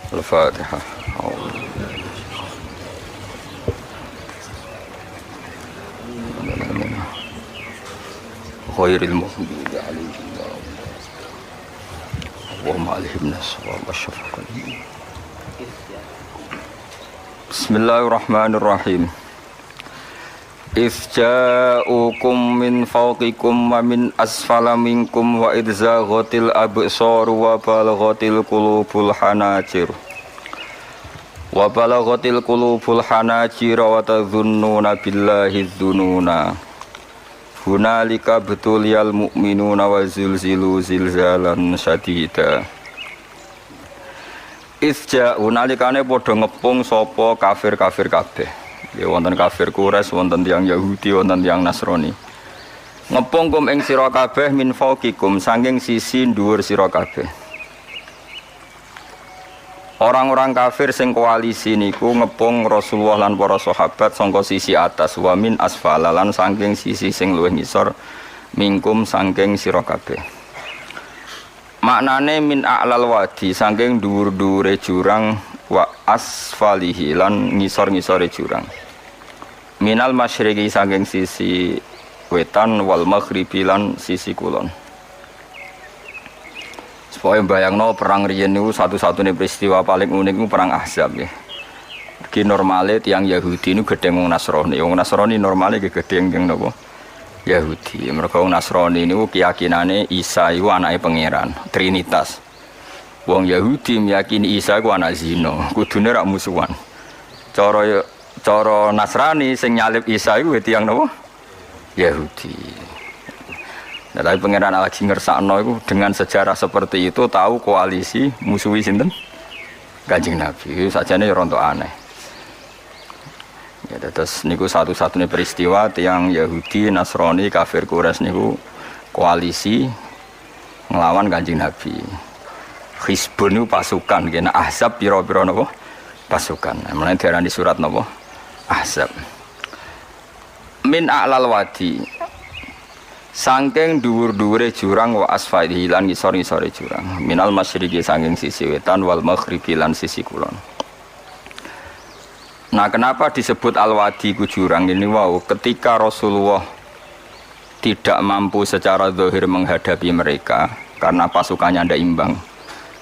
Al-Fatihah. Khairil maghdubi alaihim wa ma'alihim naswa masyafaqan. Bismillahirrahmanirrahim. Ifja'ukum min fawqikum wa min asfala minkum wa idzaghatil absaru wa balaghatil qulubul hanajir wa balaghatil qulubul hanajir wa tadhunnuna billahi dzununa hunalika betuliyal mu'minuna wa zilzilu zilzalan syadida. Ifja'u nalikane padha ngepung sapa kafir-kafir kabeh. Ya wonten kafir Quraisy, wonten tiyang Yahudi, wonten tiyang Nasrani. Ngepung kum ing sira kabeh min fauqikum saking sisi dhuwur sira kabeh. Orang-orang kafir sing koalisi niku ngepung Rasulullah lan para sahabat sangka sisi atas, wa min asfala lan saking sisi sing luwih ngisor mingkum saking sira kabeh. Maknane min a'lal wadi saking dhuwur-dhuwure jurang wa asfalihi lan ngisor-ngisore jurang. Minal masyriqi saking sisi wetan wal maghribi lan sisi kulon. Supaya bayangno perang riyen niku satu-satunya peristiwa paling unik niku perang Ahzab nggih. Ki normale tiyang Yahudi niku gedhe wong Nasrani. Wong Nasrani normale gedhe tiyang napa? Yahudi. Mergo wong Nasrani niku keyakinane Isa iku anake pangeran, Trinitas. Wong Yahudi meyakini Isa iku anak zina, kudune rak musuhan. Cara Nasrani sing nyalib Isa iku tiyang napa? Yahudi. Nah, tapi pangeran lagi ngersakno iku dengan sejarah seperti itu tahu koalisi musuhi sinten? Kanjeng Nabi. Sajane ya rontok aneh. Ya terus niku satu-satunya peristiwa tiyang Yahudi, Nasrani, kafir Quraisy niku koalisi nglawan Kanjeng Nabi. Hizbun itu pasukan, kena Ahzab pira-pira napa? Pasukan. Mulane diarani surat napa? Ahzab. Min a'lal wadi. Saking dhuwur-dhuwure jurang wa asfalihi lan ngisor-ngisore jurang. Minal masyriqi saking sisi wetan wal maghribi lan sisi kulon. Nah, kenapa disebut al-wadi ku jurang ini wau? Ketika Rasulullah tidak mampu secara zahir menghadapi mereka karena pasukannya ndak imbang.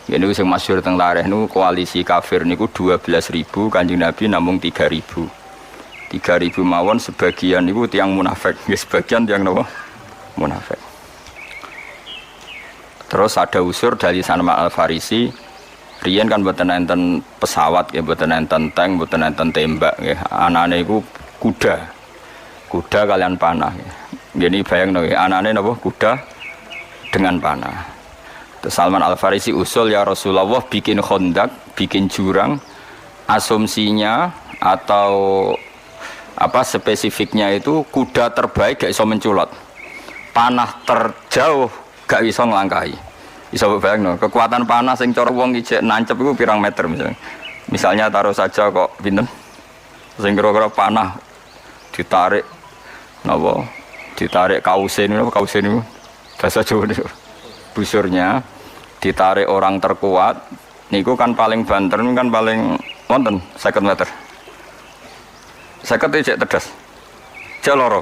Ini sing masyhur teng lareh niku koalisi kafir niku 12.000, Kanjeng Nabi namung 3.000. 3.000 mawon sebagian niku tiyang munafik, nggih sebagian tiyang napa? Munafik. Terus ada usur dari Salman Al-Farisi, riyen kan mboten enten pesawat, ya mboten enten tank, mboten enten tembak nggih. Anane iku kuda. Kuda kalian panah. Ngene bayangno nggih, anane napa? Kuda dengan panah. Salman Al-Farisi usul, ya Rasulullah bikin khondak, bikin jurang, asumsinya atau apa spesifiknya itu kuda terbaik gak iso menculot, panah terjauh gak iso nglangkahi. Iso bayangno kekuatan panah sing cara wong ijek nancep iku pirang meter misalnya taruh saja kok pinten sing kira-kira panah ditarik napa ditarik kausen niku bahasa Jawa niku busurnya ditarik orang terkuat niku kan paling banter kan paling wonten 50 meter. 50 cek tedas. Cek loro.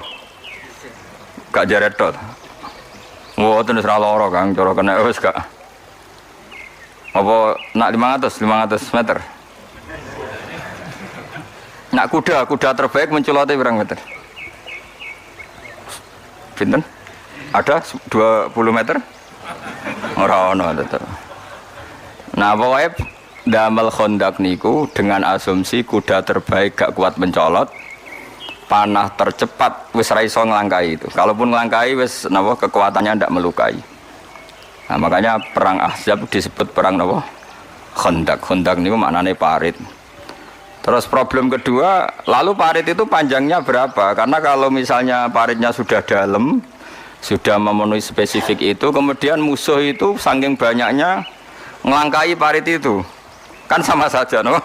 Gak jaret tok. Mboten wis ra loro Kang, cara kena wis gak. Apa nak 500 meter. Nak kuda terbaik menculote pirang meter? Pinten? Ada 20 meter? Ora ono tetep. Nah, pokoknya damel khondak niku dengan asumsi kuda terbaik gak kuat mencolot, panah tercepat wis ra iso nglangkai itu. Kalaupun nglangkai wis napa kekuatannya ndak melukai. Nah, makanya perang Ahzab disebut perang napa? Khondak. Khondak niku maknane parit. Terus problem kedua, lalu parit itu panjangnya berapa? Karena kalau misalnya paritnya sudah dalam, sudah memenuhi spesifik itu, kemudian musuh itu saking banyaknya ngelangkai parit itu, kan sama saja, no?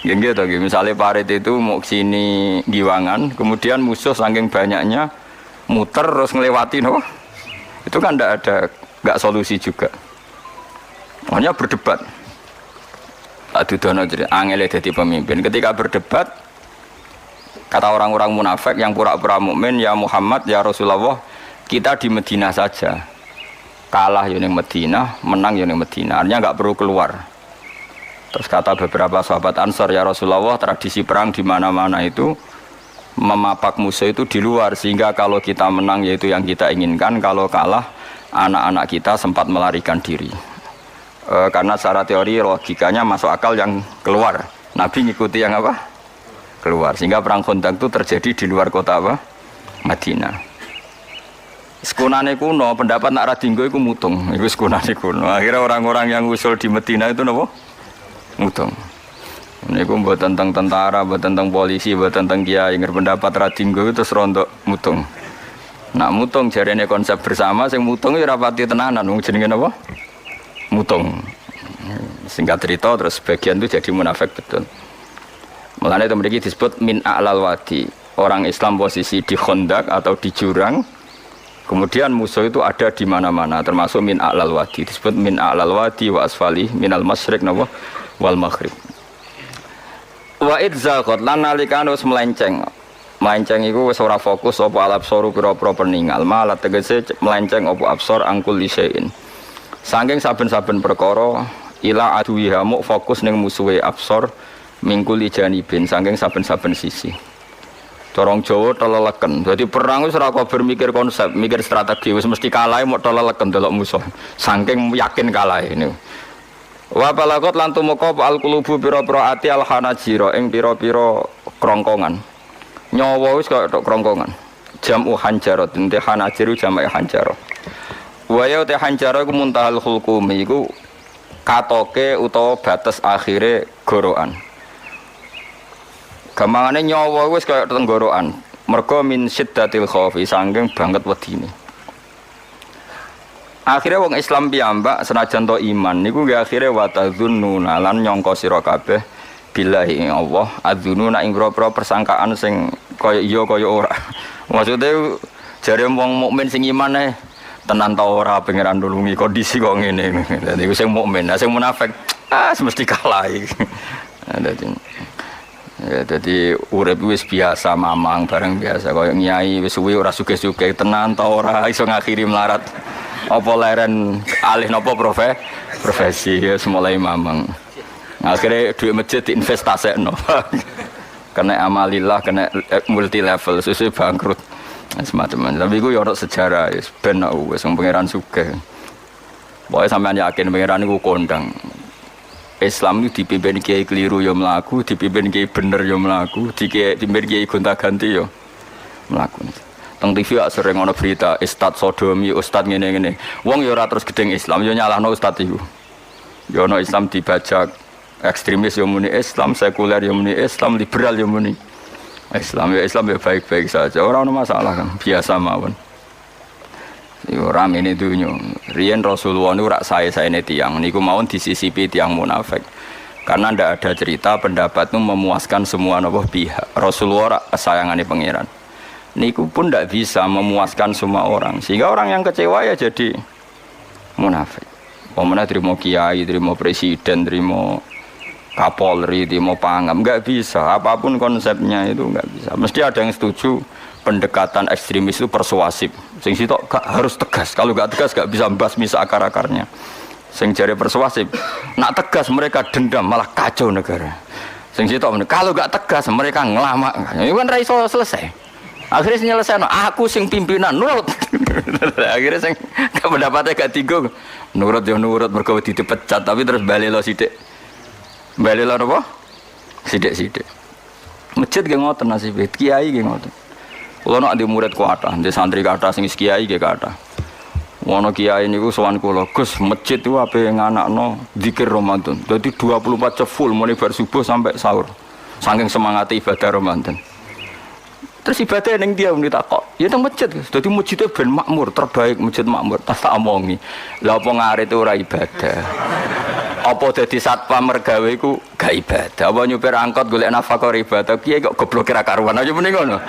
Gitu, misalnya parit itu mau sini Giwangan, kemudian musuh saking banyaknya muter terus ngelewati, no? Itu kan nggak solusi juga. Makanya berdebat. Tak dudono angele dadi pemimpin. Ketika berdebat kata orang-orang munafik yang pura-pura mukmin, ya Muhammad, ya Rasulullah, kita di Madinah saja. Kalah yang Madinah, menang yang Madinah. Artinya enggak perlu keluar. Terus kata beberapa sahabat Ansar, ya Rasulullah, tradisi perang di mana-mana itu memapak musuh itu di luar, sehingga kalau kita menang yaitu yang kita inginkan, kalau kalah anak-anak kita sempat melarikan diri. Karena secara teori logikanya masuk akal yang keluar. Nabi ngikuti yang apa? Keluar. Sehingga perang Khandaq itu terjadi di luar kota apa? Madinah. Sekunane kuno, pendapat nak radinggo itu mutung. Itu sekunane kuno. Akhirnya orang-orang yang usul di Madinah itu apa? Mutung. Ini aku buat tentang tentara, buat tentang polisi, buat tentang kiai. Pendapat radinggo itu terus rontok mutung. Nak mutung jarene konsep bersama, sing mutung itu rapati tenanan. Jenenge apa? Mutung. Singkat cerita terus sebagian itu jadi munafik betul. Mulanya itu memiliki disebut min a'lal wadi. Orang Islam posisi di Khandaq atau di jurang. Kemudian musuh itu ada di mana-mana, termasuk min a'lal wadi. Disebut min a'lal wadi wa asfali minal masyriq wal maghrib. Wa idzaqat lan nalikane wis melenceng. Melenceng iku wis ora fokus apa alap soru pira-pira peninggal. Malah tegese melenceng apa absor angkul lisein. Saking saben-saben perkara ila aduwiha muk fokus ning musuhe absor mingkuli janibin saking saben-saben sisi. Corong Jawa teleleken. Dadi perang wis ora kok bermikir konsep, mikir strategi, wis mesti kalah mok teleleken delok musuh. Saking yakin kalah ini. Wa balakot lan tumeka al-qulubu pira-pira ati al-hanajira ing pira-pira krongkongan. Nyawa wis kaya tok krongkongan. Jam'u hanjarat, ente hanajiru jam'e hanjarah. Wa ya te hanjarah iku muntahal khulqumi iku katoke utawa batas akhire gorokan. Gamangane nyawa wis kaya tenggorokan. Mergo min syiddatil khaufi saking banget wedine. Akhirnya wong Islam piyambak senajan to iman niku nggih akhire wa tadzunnuna lan nyangka sira kabeh billahi Allah adzununa ing pira-pira persangkaan sing kaya iya kaya ora. Maksude jare wong mukmin sing iman tenan ta ora pangeran nulungi kondisi kok ngene. Dadi iku sing mukmin, sing munafik mesti kalah iki. Dadi urip wis biasa mamang bareng biasa kaya nyai wis suwi ora sugih-sugih tenan ta ora iso ngakhiri melarat. Apa leren alih napa profesi ya mulai mamang. Akhirnya duit masjid diinvestasekno. Kena amalillah, kena multi level sesuai bangkrut. Semacam tapi iku ya ono sejarah wis ben wis pangeran sugih. Pokoke sampean yakin pangeran iku kondang. Islam itu dipimpin kiai keliru ya mlaku, dipimpin kiai bener ya mlaku, dipimpin kiai gonta-ganti ya mlaku. Teng TV sering ana berita ustad sodomi, ustad ngene-ngene. Wong ya ora terus gedeng Islam, ya nyalahno ustad iku. Ya ana Islam dibajak, ekstremis ya muni Islam, sekuler ya muni Islam, liberal ya muni Islam. Ya Islam ya baik-baik saja, ora ana masalah kan, biasa mawon. Yo ramene dunya. Riyen Rasulullah niku rak sae-saene tiyang niku mawon disisipi tiyang munafik. Karena ndak ada cerita pendapat itu memuaskan semua pihak. Rasulullah rak kesayangane pangeran. Niku pun tidak bisa memuaskan semua orang, sehingga orang yang kecewa ya jadi munafik. Pemenang terima kiai, terima presiden, terima kapolri, terima pangam, nggak bisa. Apapun konsepnya itu nggak bisa. Mesti ada yang setuju pendekatan ekstremis itu persuasif. Sing situ harus tegas. Kalau nggak tegas nggak bisa membasmi seakar-akarnya. Sing jari persuasif, nak tegas mereka dendam malah kacau negara. Sing situ kalau nggak tegas mereka ngelama. Itu kan raiso selesai. Akhirnya nyelesaikan, aku sing pimpinan nurut. Akhirnya sing pendapatnya gak tinggal nurut ya nurut mergo dipecat tapi terus balik lo sidik. Balik lo apa? Sidik. Masjid ge ngoten nasibé, kiai ge ngoten. Kula nek di murid kuatah, di santri kathah sing kiai ge kathah. Wono kiai niku sowan kula, Gus, masjid itu ape nganakno zikir Ramadan. Dadi 24 jam full mulai bar subuh sampai sahur. Saking semangat ibadah Ramadan. Terus ibadah yang dia ditakok, ya teng masjid. Jadi masjidnya ben makmur, terbaik masjid makmur. Tas tak omongi. Lah apa ngarit ora ibadah? Apa dadi satpam mergawe iku gak ibadah? Apa nyupir angkot golek nafkah ibadah? Piye kok goblok kira karuan aja muni ngono.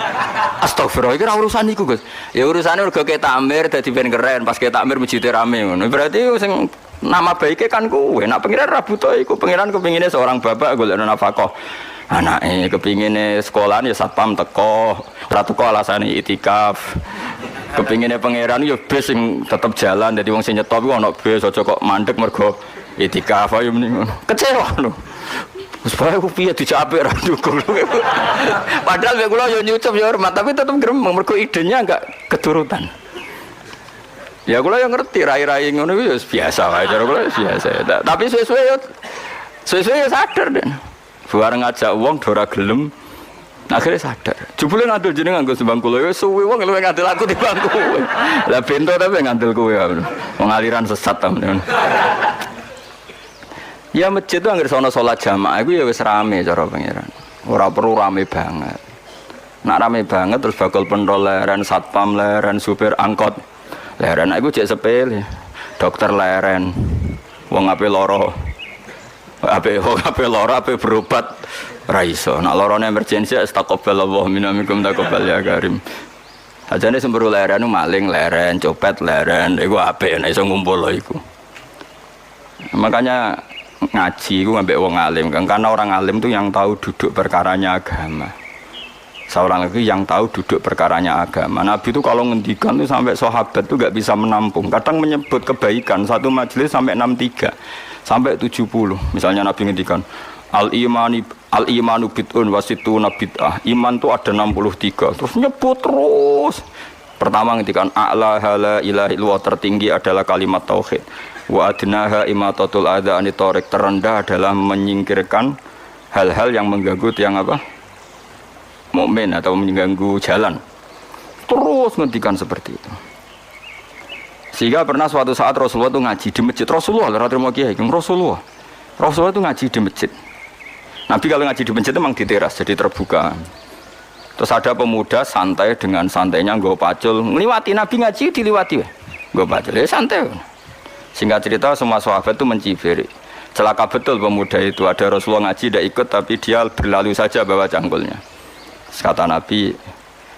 Astagfirullah, iki ora urusan iku, Gus. Ya urusane mergo ke takmir dadi ben keren, pas ke takmir masjid rame ngono. Berarti sing Nama baiknya kan kowe. Nak pengiran ra butuh iku, pengiran kepingine seorang bapak golek nafkah. Anake kepingine sekolahan ya satpam teko, ora teko alasane itikaf. Kepingine pangeran ya bis sing tetep jalan, dadi wong sing nyetop iku ana bis aja kok mandek mergo itikaf ayo mending ngono. Kecewa lho. Wis bae ku piye dicapik ra dukung. Padahal mek kula yo nyucup yo hormat, tapi tetep gremeng mergo idenya enggak keturutan. Ya kula yo ngerti rai-rai ngono iku yo biasa wae cara kula biasa. Tapi suwe-suwe yo sadar den. Bareng ngajak wong ora gelem. Akhirnya sadar. Jebule ngandel jeneng nganggo sembang kula wis suwe wong luwih ngandel aku timbang kowe. Lah bento tapi ngandel kowe. Wong aliran sesat ta. Ya masjid itu anggere sono salat jamaah iku ya wis rame cara pangeran. Ora perlu rame banget. Nak rame banget terus bakal pentol leren, satpam leren, supir angkot leren. Iku jek sepele. Dokter leren. Wong ape lara. Ape lara ape berobat ra iso. Nak larane emergensi astagfirullah minamikum taqabbal ya karim. Ajane semburu leren maling leren, copet leren. Iku apik nek iso ngumpul iku. Makanya ngaji itu ngambil wong alim kan, karena orang alim itu yang tahu duduk perkaranya agama. Seorang lagi yang tahu duduk perkaranya agama. Nabi itu kalau ngendikan itu sampai sahabat itu nggak bisa menampung. Kadang menyebut kebaikan satu majelis sampai 63 sampai 70. Misalnya Nabi ngendikan al imanu bid'un wasituna bid'ah. Iman itu ada 63. Terus nyebut terus. Pertama ngendikan a'la la ilaha illallah, tertinggi adalah kalimat tauhid. Wa adnaha imatatul adza ani tariq, terendah adalah menyingkirkan hal-hal yang mengganggu tiang apa? Mukmin atau mengganggu jalan. Terus ngendikan seperti itu. Sehingga pernah suatu saat Rasulullah itu ngaji di masjid. Rasulullah itu ngaji di masjid. Nabi kalau ngaji di masjid itu memang di teras, jadi terbuka. Terus ada pemuda santai dengan santainya nggo pacul, ngliwati Nabi ngaji diliwati. Nggo pacul ya santai. Singkat cerita semua sahabat itu mencibir. Celaka betul pemuda itu, ada Rasulullah ngaji tidak ikut tapi dia berlalu saja bawa cangkulnya. Kata Nabi,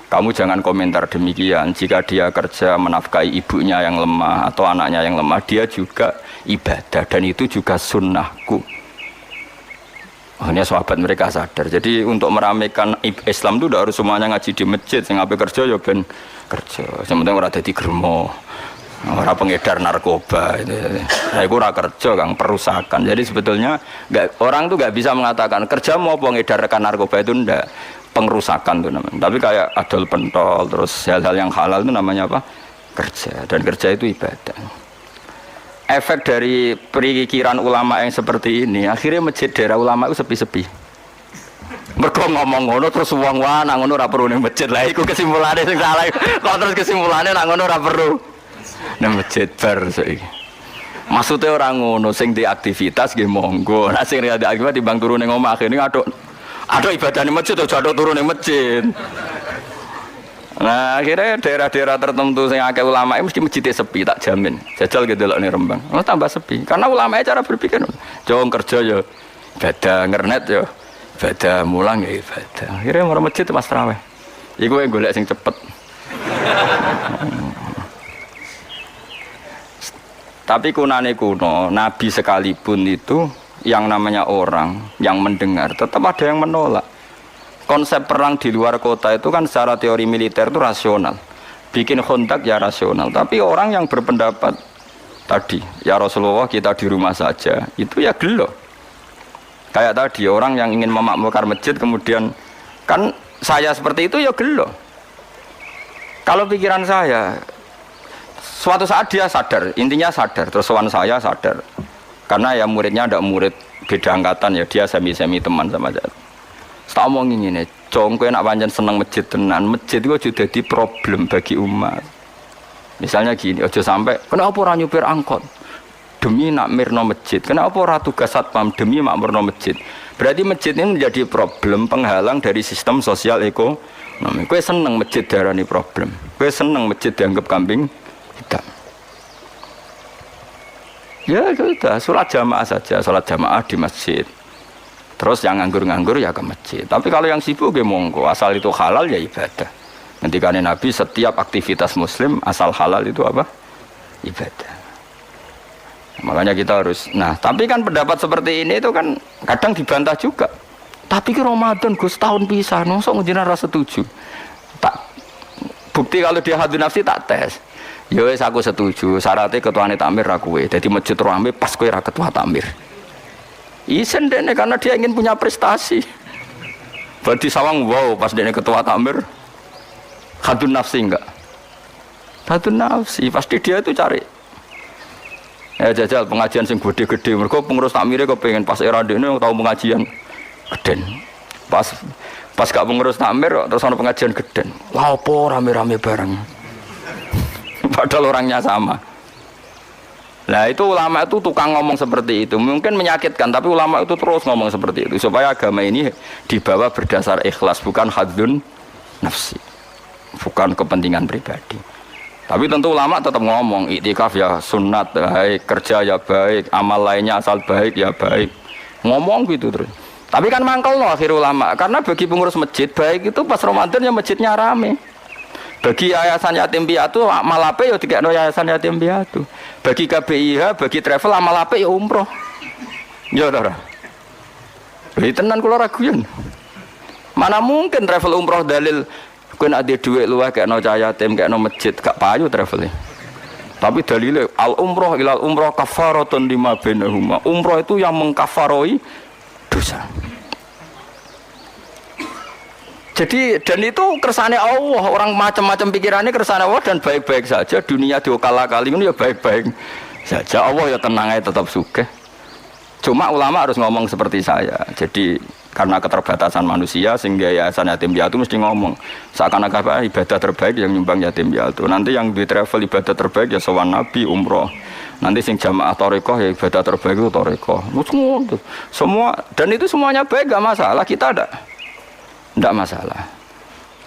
kamu jangan komentar demikian. Jika dia kerja menafkahi ibunya yang lemah atau anaknya yang lemah, dia juga ibadah dan itu juga sunnahku. Akhirnya sahabat mereka sadar. Jadi untuk meramaikan Islam itu tidak harus semuanya ngaji di masjid. Yang ngapain kerja ya ben kerja. Sementara orang ada di germo. Orang pengedar narkoba itu, nah itu orang kerja kang perusakan. Jadi sebetulnya orang tuh nggak bisa mengatakan kerja mau pengedar rekan narkoba itu ndak, pengerusakan tuh namanya. Tapi kayak adol pentol terus hal-hal yang halal itu namanya apa? Kerja, dan kerja itu ibadah. Efek dari perikiran ulama yang seperti ini, akhirnya masjid daerah ulama itu sepi-sepi. Mereka ngomong ngono terus uang wana ngono ora perlu ning masjid lah. Iku kesimpulannya sing salah. Kok terus kesimpulannya nak ngono ora perlu. Nang masjid bar saiki. Maksudnya orang ngono sing di aktivitas nggih monggo. Nek sing ada aktivitas timbang turu ning omah kene aduk ibadah ning masjid aja aduk turu ning masjid. Nah, akhirnya daerah-daerah tertentu sing akeh ulama mesti masjidnya sepi, tak jamin. Jajal gitu delok ning Rembang. Oh, tambah sepi. Karena ulama cara berpikir jong kerja ya ibadah, ngernet ya ibadah, mulang ya ibadah. Akhirnya orang masjid Mas Traweh. Iku yang golek sing cepet. Tapi kunane kuno, Nabi sekalipun itu yang namanya orang yang mendengar tetap ada yang menolak. Konsep perang di luar kota itu kan secara teori militer itu rasional. Bikin kontak ya rasional. Tapi orang yang berpendapat tadi, ya Rasulullah kita di rumah saja, itu ya gelo. Kayak tadi orang yang ingin memakmurkan masjid kemudian kan saya seperti itu ya gelo. Kalau pikiran saya suatu saat dia sadar, intinya sadar, terus sowan saya sadar. Karena ya muridnya ada murid beda angkatan ya, dia semi-semi teman sama saya. Tak omongin ini, cong kowe nak pancen seneng masjid tenan, masjid itu sudah jadi problem bagi umat. Misalnya gini, aja sampai kenapa orang nyupir angkot demi nak mirno masjid, kenapa orang tugas satpam demi makmurno masjid. Berarti masjid ini menjadi problem penghalang dari sistem sosial ekonomi. Kowe seneng masjid darani problem, kowe seneng masjid dianggap kambing hitam. Ya sudah, sholat jamaah saja, sholat jamaah di masjid. Terus yang nganggur-nganggur ya ke masjid. Tapi kalau yang sibuk ya monggo, asal itu halal ya ibadah. Ngendikane Nabi setiap aktivitas muslim asal halal itu apa? Ibadah. Makanya kita harus, nah tapi kan pendapat seperti ini itu kan kadang dibantah juga. Tapi ke Ramadan Gus tahun pisah, nosok ngejinan rasa setuju. Tak bukti kalau dia hadun nafsi tak tes. Ya wes aku setuju. Syaratnya ketuane takmir ra kowe. Dadi masjid rame pas kowe ra ketua takmir. Isen dene karena dia ingin punya prestasi. Berarti sawang wow pas dene ketua takmir hadun nafsi enggak? Hadun nafsi pasti dia itu cari. Ya jajal pengajian sing gede-gede. Mergo pengurus takmire kepengin pas era dene tau pengajian geden. Pas gak pengurus takmir terus ana pengajian geden. Lah opo rame-rame bareng. Padahal orangnya sama. Nah itu ulama itu tukang ngomong seperti itu. Mungkin menyakitkan tapi ulama itu terus ngomong seperti itu supaya agama ini dibawa berdasar ikhlas bukan hadzun nafsi. Bukan kepentingan pribadi. Tapi tentu ulama tetap ngomong iktikaf ya sunat baik, kerja ya baik, amal lainnya asal baik ya baik. Ngomong gitu terus. Tapi kan mangkel loh akhir ulama karena bagi pengurus masjid baik itu pas Ramadan ya masjidnya rame. Bagi yayasan yatim piatu amal ape ya dikekno yayasan yatim piatu. Bagi KBIH, bagi travel amal ape ya umroh. Ya ora. Lha tenan kula raguyan. Mana mungkin travel umroh dalil kowe nek ade dhuwit luwih kekno cah yatim, kekno masjid gak payu travel. Tapi dalile al umroh ilal umroh kafaratun lima bainahuma. Umroh itu yang mengkafaroi dosa. Jadi dan itu kersane Allah, orang macam-macam pikirannya kersane Allah dan baik-baik saja. Dunia diokal-akali ini ya baik-baik saja. Allah ya tenang aja tetap sugih. Cuma ulama harus ngomong seperti saya. Jadi karena keterbatasan manusia sehingga yayasan yatim piatu mesti ngomong seakan-akan ibadah terbaik yang nyumbang yatim piatu. Nanti yang di travel ibadah terbaik ya sowan nabi umroh. Nanti sing jamaah thariqah ya ibadah terbaik itu thariqah. Semua dan itu semuanya baik gak masalah, kita tidak masalah.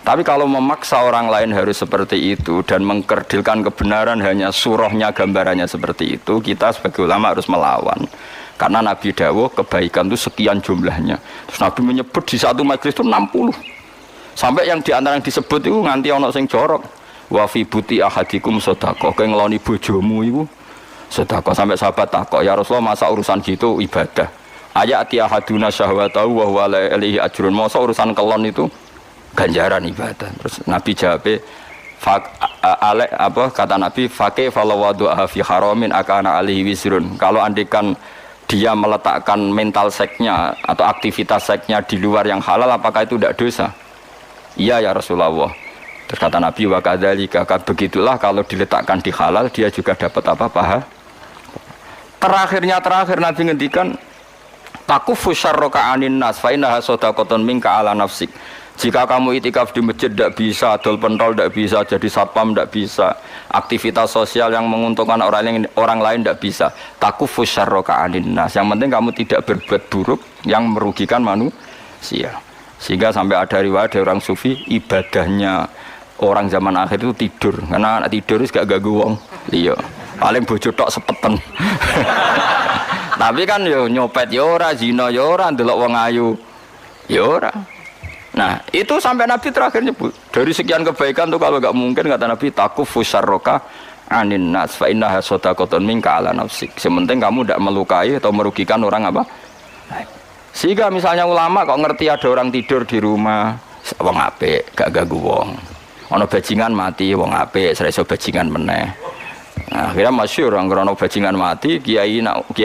Tapi kalau memaksa orang lain harus seperti itu dan mengkerdilkan kebenaran hanya surahnya gambarannya seperti itu, kita sebagai ulama harus melawan. Karena Nabi dawuh kebaikan itu sekian jumlahnya. Terus Nabi menyebut di satu majelis itu 60. Sampai yang diantara yang disebut itu nganti ana sing jorok. Wa fi buti ahadikum sedekah. Kowe ngeloni bojomu iku sedekah. Sampai sahabat takok, "Ya Rasulullah, masa urusan gitu ibadah? Ayati ahaduna syahwatahu wa huwa alaihi ajrun." Masa urusan kelon itu ganjaran ibadah. Terus Nabi jawab, kata Nabi, "Faqih falawadu'a fi haramin akana alaihi wisrun." Kalau andikan dia meletakkan mental seksnya atau aktivitas seksnya di luar yang halal, apakah itu tidak dosa? Iya ya Rasulullah. Terus kata Nabi, wa kadzalika, begitulah kalau diletakkan di halal dia juga dapat apa paha. Terakhir Nabi ngendikan, takufu syarraka anin nas fa innaha shadaqatun minka ala nafsik. Jika kamu itikaf di masjid tidak bisa, dol pentol tidak bisa, jadi satpam tidak bisa, aktivitas sosial yang menguntungkan orang lain tidak bisa. Takufu syarraka anin nas. Yang penting kamu tidak berbuat buruk yang merugikan manusia. Sehingga sampai ada riwayat dari orang sufi, ibadahnya orang zaman akhir itu tidur. Karena anak tidur itu gak ganggu wong. Iya. Paling bojo tok sepeten. Tapi kan yo nyopet yo ora, zina yo ora, ndelok wong ayu yo ora. Nah, itu sampai Nabi terakhir nyebut. Dari sekian kebaikan tuh kalau enggak mungkin kata Nabi takufu syarraka anin nas fa innaha shadaqatun minka ala nafsik. Sementing kamu tidak melukai atau merugikan orang apa? Sehingga misalnya ulama kok ngerti ada orang tidur di rumah, wong apik, gak ganggu wong. Ana bajingan mati, wong apik, sira iso bajingan meneh. Nah, akhirnya masyhur orang krono bajingan mati, kiai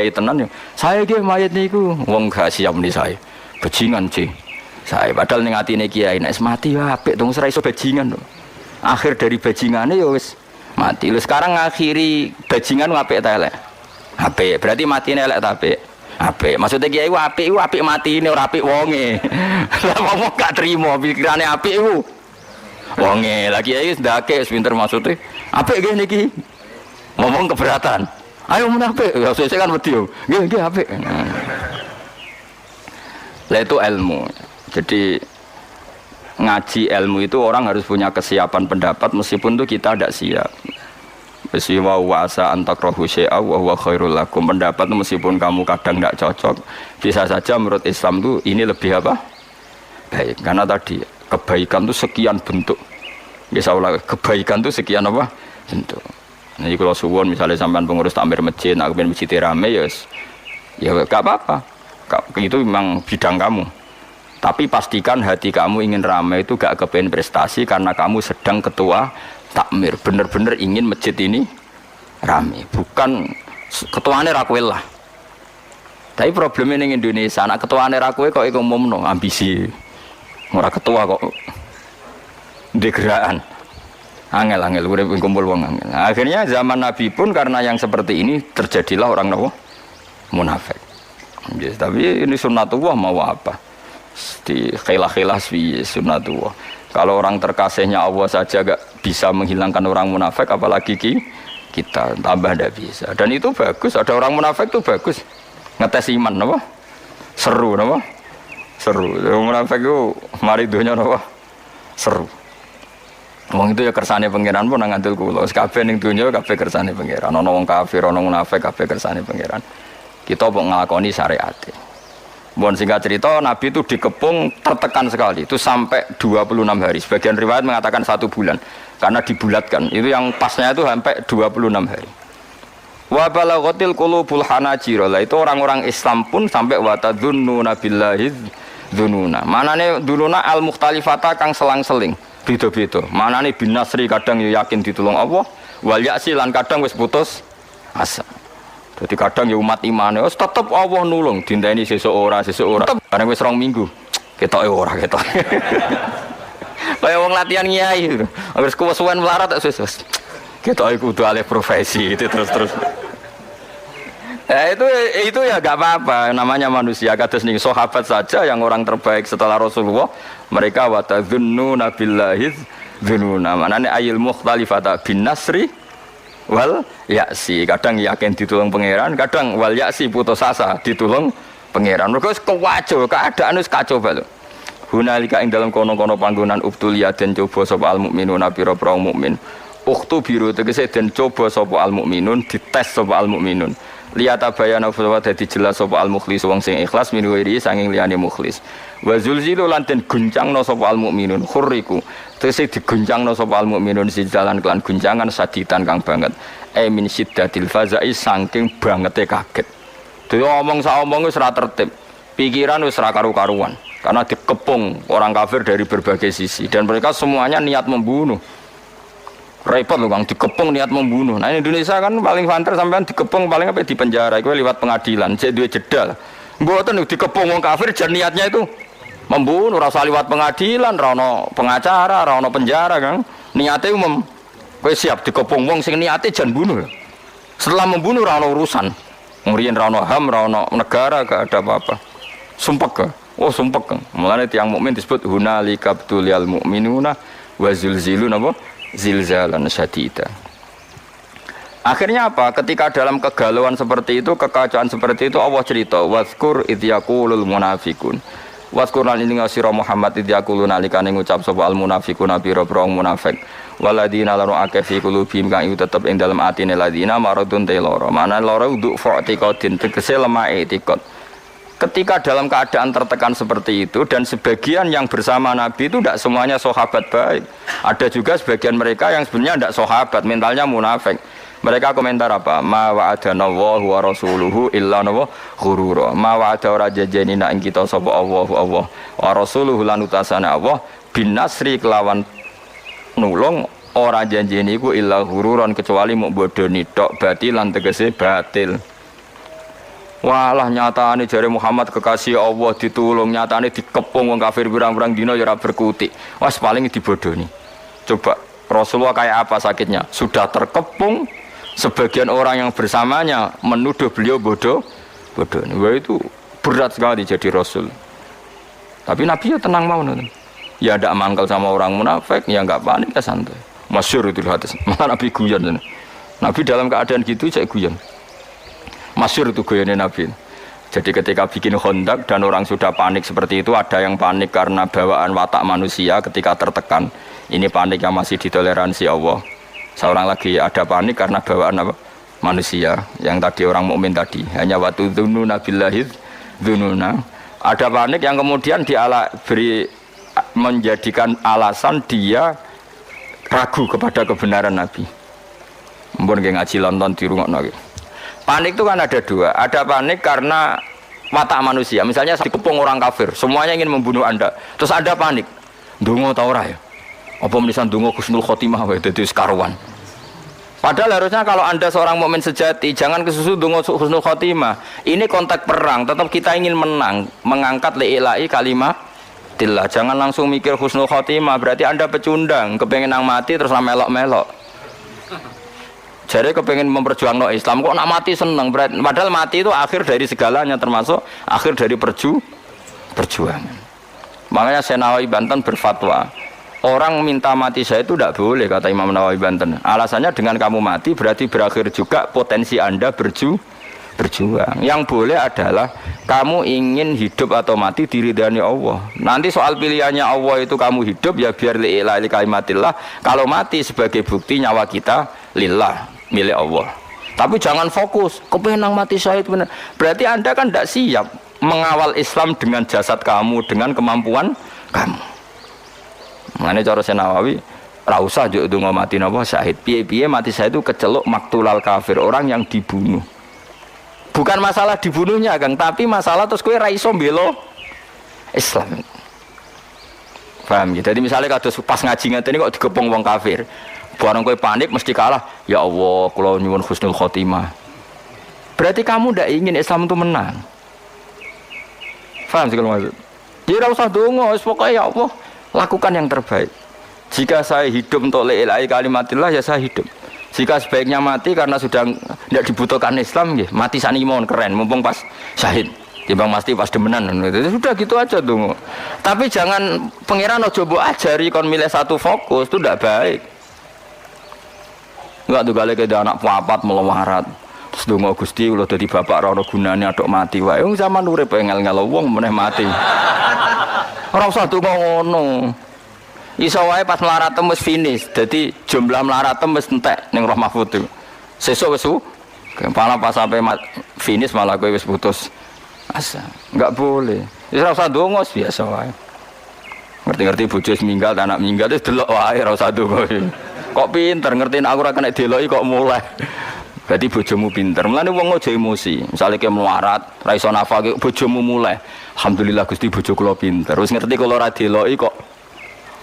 tenan yo. Saya nggih mayit niku, wong gak siap meni saya. Bajingan sih. Saya padahal ning atine kiai nek mati ya apik dong ora iso bajingan lho. Akhir dari bajingane ya wis mati. Lho sekarang ngakhiri bajingan apik ta elek? Apik. Berarti matine elek ta apik? Apik. Maksudnya kiai ku apik matine ora apik wonge. Lah wong gak trimo pikirane apik iku. Wonge lagi kiai wis ndake wis pinter maksudnya. Apik nggih niki. Ngomong keberatan. Ayo men apik. Ya sesuk kan wedi yo. Nggih apik. Lah itu ilmu. Jadi ngaji ilmu itu orang harus punya kesiapan pendapat meskipun itu kita tidak siap. Wa wasa antakrahu syai'a wa huwa khairul lakum. Pendapat itu meskipun kamu kadang tidak cocok, bisa saja menurut Islam itu ini lebih apa? Baik. Karena tadi kebaikan itu sekian bentuk. Bisa ulang, kebaikan itu sekian apa? Bentuk. Nih kalau suwon misalnya sampean pengurus takmir masjid, nak pengen masjid rame ya gak apa-apa. Itu memang bidang kamu. Tapi pastikan hati kamu ingin ramai itu gak kepengen prestasi karena kamu sedang ketua takmir. Bener-bener ingin masjid ini ramai. Bukan ketuanya rakwel lah. Tapi problemnya di Indonesia, anak ketuanya rakwel kok ngomong ambisi. Orang ketua kok degeraan. Angel urip kumpul wong angel. Akhirnya zaman Nabi pun karena yang seperti ini terjadilah orang munafik. Yes, tapi ini sunnatullah mau apa? Di khilah-khilah sunnatullah. Kalau orang terkasihnya Allah saja gak bisa menghilangkan orang munafik, apalagi kita tambah tidak bisa. Dan itu bagus. Ada orang munafik itu bagus. Ngetes iman, apa? Seru, apa? Seru. Orang munafik itu mari dunia, apa? Seru. Wong itu ya kersane pangeran pun nang ngandel kula. Kabeh ning donya kabeh kersane pangeran. Ana wong kafir, ana munafik kabeh kersane pangeran. Kita kok nglakoni syariat. Mohon singkat cerita, Nabi itu dikepung tertekan sekali. Itu sampai 26 hari. Sebagian riwayat mengatakan 1 bulan. Karena dibulatkan. Itu yang pasnya itu sampai 26 hari. Wa balaghatil qulubul hanajir. Itu orang-orang Islam pun sampai wa tadzunnuna billahi dzununa. Manane dzununa al-mukhtalifata kang selang-seling. Beda-beda. Manane bin nasri kadang yakin ditulung Allah, wal ya'si lan kadang wis putus asa. Jadi kadang ya umat imane wis tetep Allah nulung, dinteni sesuk ora. Bareng wis 2 minggu. Ketoke ora ketok. Kaya wong latihan kiai. Wis kuwesuwen melarat tak wis. Ketoke kudu alih profesi itu terus. Itu ya gak apa-apa, namanya manusia. Kados nih sahabat saja yang orang terbaik setelah Rasulullah, mereka watadzununa billahi dzununa. Manane ayil mukhtalifata bin nasri wal ya'si. Kadang yakin ditulung pangeran, kadang wal ya'si putus asa ditulung pangeran. Mergo wis kewajo, keadaan wis kacau bae. Hunalika ing dalam kono-kono panggonan ubtuliya den coba sapa al mukminuna pira-pira mukmin. Ukhtu biru tegese den coba sapa al mukminun, dites sapa al mukminun. Liyata bayana fawa dadi jelas sapa al mukhlis wong sing ikhlas min wiri sanging liyane mukhlis. Wa zulzilu lan den guncangna sapa al mukminun khurriku. Tegese diguncangna sapa al mukminun sijalan kelan guncangan saditan kang banget. Min syiddatil fazai saking bangete kaget. Dhewe omong sak omong wis ora tertib. Pikiran wis ora karu-karuan karena dikepung orang kafir dari berbagai sisi dan mereka semuanya niat membunuh. Repot loh Kang, dikepung niat membunuh. Nah Indonesia kan paling fanter sampean dikepung paling apa di penjara, itu lewat pengadilan, cek duwe jeda. Mboten dikepung wong kafir jan niatnya itu membunuh, rasa lewat pengadilan, ra ono pengacara, ra ono penjara Kang. Niate umum. Kowe siap dikepung wong sing niate jan bunuh. Setelah membunuh ra ono urusan. Ngriyen ra ono HAM, ra ono negara, gak ada apa-apa. Sumpek ke? Oh sumpek Kang. Mulane tiyang mukmin disebut hunalika btuliyal mukminuna wa zulzilun apa? Zilzalan syadida. Akhirnya apa? Ketika dalam kegalauan seperti itu, kekacauan seperti itu, Allah cerita wazkur idh yaqulul munafiqun. Wazkur lan ing sira Muhammad idh yaqulun nalikane ngucap sapa al munafiquna pira-pira munafik. Waladina laru akeh fi qulubihim kang tetep ing dalem atine ladina maradun te lara. Mana lara uduk fa'tiqadin tegese lemah etikad. Ketika dalam keadaan tertekan seperti itu dan sebagian yang bersama Nabi itu tidak semuanya sahabat baik. Ada juga sebagian mereka yang sebenarnya tidak sahabat, mentalnya munafik. Mereka komentar apa? Ma wa'adana Allahu wa rasuluhu illa ghurura. Ma wa'ada ora janjeni nak ing kita sapa Allahu Allah wa rasuluhu lan utasane Allah bin nasri kelawan nulung ora janjeni iku illa ghururan kecuali muk bodoni tok batilan tegese batil. Walah nyatane jare Muhammad kekasih Allah ditulung, nyatane dikepung wong kafir pirang-pirang dina ya ora berkutik. Wes paling dibodoni. Coba Rasulullah kayak apa sakitnya? Sudah terkepung, sebagian orang yang bersamanya menuduh beliau bodoh. Wah itu berat sekali jadi Rasul. Tapi Nabi ya tenang mau nonton. Ya tidak mangkal sama orang munafik, ya enggak panik, ya santai. Masyhur itu hadis. Malah Nabi guyon. Nabi dalam keadaan gitu saya guyon. Masyhur itu goyane Nabi. Jadi ketika bikin Khandaq dan orang sudah panik seperti itu, ada yang panik karena bawaan watak manusia ketika tertekan. Ini panik yang masih ditoleransi Allah. Seorang lagi ada panik karena bawaan apa? Manusia yang tadi orang mukmin tadi. Hanya watu dzununa billahi dzununa. Ada panik yang kemudian beri menjadikan alasan dia ragu kepada kebenaran Nabi. Mbon nggih ngaji London dirungokno iki. Panik itu kan ada dua. Ada panik karena watak manusia. Misalnya dikepung orang kafir, semuanya ingin membunuh Anda. Terus Anda panik. Ndonga ta ora ya? Apa menisan ndonga husnul khotimah wae dadi karuan. Padahal harusnya kalau Anda seorang mukmin sejati, jangan kesusu ndonga husnul khotimah. Ini konteks perang, tetap kita ingin menang, mengangkat li'ilai kalimatillah. Jangan langsung mikir husnul khotimah, berarti Anda pecundang, kepengen nang mati terus melok-melok. Jadi kepengen memperjuangkan Islam kok nak mati seneng, padahal mati itu akhir dari segalanya, termasuk akhir dari perjuangan. Makanya Syekh Nawawi Banten berfatwa, orang minta mati saya itu tidak boleh, kata Imam Nawawi Banten. Alasannya dengan kamu mati berarti berakhir juga potensi Anda berjuang. Yang boleh adalah kamu ingin hidup atau mati diridhani Allah. Nanti soal pilihannya Allah itu kamu hidup ya biar li'ilai kalimatillah. Kalau mati sebagai bukti nyawa kita lillah, milik Allah. Tapi jangan fokus kepengen mati syahid benar. Berarti Anda kan tidak siap mengawal Islam dengan jasad kamu, dengan kemampuan kamu. Makanya cara Syekh Nawawi ra usah njuk ndonga mati napa syahid. Piye-piye mati syahid itu keceluk maktulal kafir, orang yang dibunuh. Bukan masalah dibunuhnya Kang, tapi masalah terus kowe ra iso mbela Islam. Paham ya? Jadi misalnya kados pas ngaji ngene kok digepung wong kafir. Barang kowe panik mesti kalah. Ya Allah, kula nyuwun husnul khotimah. Berarti kamu ndak ingin Islam itu menang. Paham sih kalau maksud? Dia ora usah donga, wis pokoke ya Allah, lakukan yang terbaik. Jika saya hidup untuk li'ilai kalimatillah ya saya hidup. Jika sebaiknya mati karena sudah tidak dibutuhkan Islam ya, mati sani mohon keren, mumpung pas syahid. Timbang mesti pas demenan. Sudah gitu aja tuh. Tapi jangan pangeran ojo mbok ajari kon milih satu fokus, itu tidak baik. Enggak tuh kali ke anak papat melawarat. Terus donga Gusti kula dadi bapak ora ono gunane atok mati wae. Wong zaman urip ngel-ngel wong meneh mati. Ora usah donga ngono. Iso wae pas melarat wis finish. Dadi jumlah melarat wis entek ning Roh Mahfud. Sesuk wis kepala pas sampai finish malah kowe wis putus asa. Enggak boleh. Wis ora usah donga biasa wae. Ngerti-ngerti bojo minggal, anak minggal wis delok wae ora usah donga. Kok pinter ngertiin aku ora kena deloki kok mulai. Berarti bojomu pinter. Mulane wong aja emosi. Misale ki melarat, ra iso nafkah bojomu mulai. Alhamdulillah Gusti bojo kula pinter. Wis ngerti kula ora deloki kok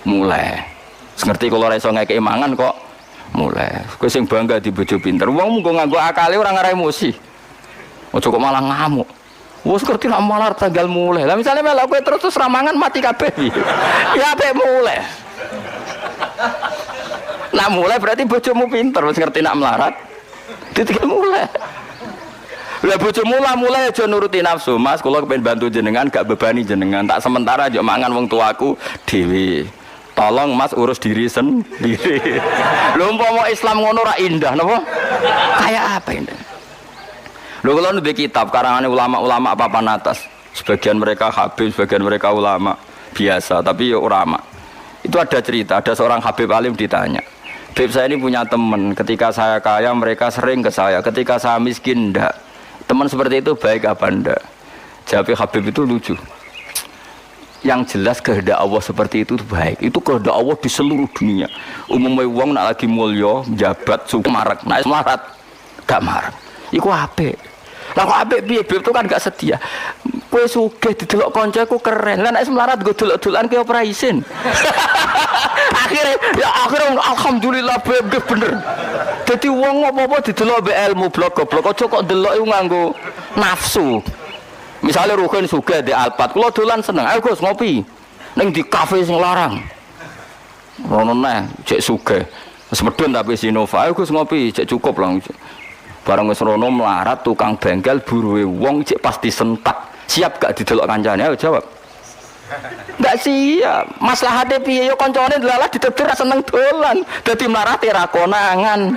mulai. Wis ngerti kula ora iso ngekeki mangan kok mulai. Kowe sing bangga di bojo pinter. Wong mung nganggo akale ora ngara emosi. Aja kok malah ngamuk. Wes ngerti nak malar tanggal mulai. Lah misale melok kowe terus ramangan mati kabeh. Ya apik mulai. Nak mulai berarti bojomu pinter, wis ngerti nak melarat. Ditinggal mulai. Lah bojomu mulai aja nuruti nafsu. Mas, kula kepengin bantu jenengan, gak bebani jenengan. Tak sementara aja mangan wong tuaku dhewe. Tolong Mas urus diri sendiri. Lho umpama Islam ngono ra indah napa? Kayak apa indah? Lho kula nulis kitab karangane ulama-ulama papan atas. Sebagian mereka habib, sebagian mereka ulama biasa, tapi ya ulama. Itu ada cerita, ada seorang habib alim ditanya. Habib saya ini punya teman, ketika saya kaya mereka sering ke saya, ketika saya miskin enggak. Teman seperti itu baik apa enggak? Jawab Habib itu lucu. Yang jelas kehendak Allah seperti itu baik. Itu kehendak Allah di seluruh dunia. Umumnya wong nak lagi mulya, jabat, suku marak, nak melarat, gak marak. Iku apik. Lah kok apik piye? Habib itu kan gak setia. Kowe sugih didelok kancaku keren. Lah nek melarat go delok-delokan ki ora isin. Akhirnya alhamdulillah bener. Dadi wong apa-apa didelok mbek ilmu blok-blok aja kok delok iku nganggo nafsu. Misale Ruhin sugih di Alphard, kula dolan seneng. Ayo Gus ngopi. Ning di kafe sing larang. Rono neh cek sugih. Wis medun tapi Sinova. Ayo Gus ngopi, cek cukup lah. Bareng wis rono melarat tukang bengkel buruhe wong cek pasti sentak. Siap gak didelok kancane? Ayo jawab. Nggak siap. Maslahate piye yo kancane delalah ditetir seneng dolan. Dadi mlarate ra konangan.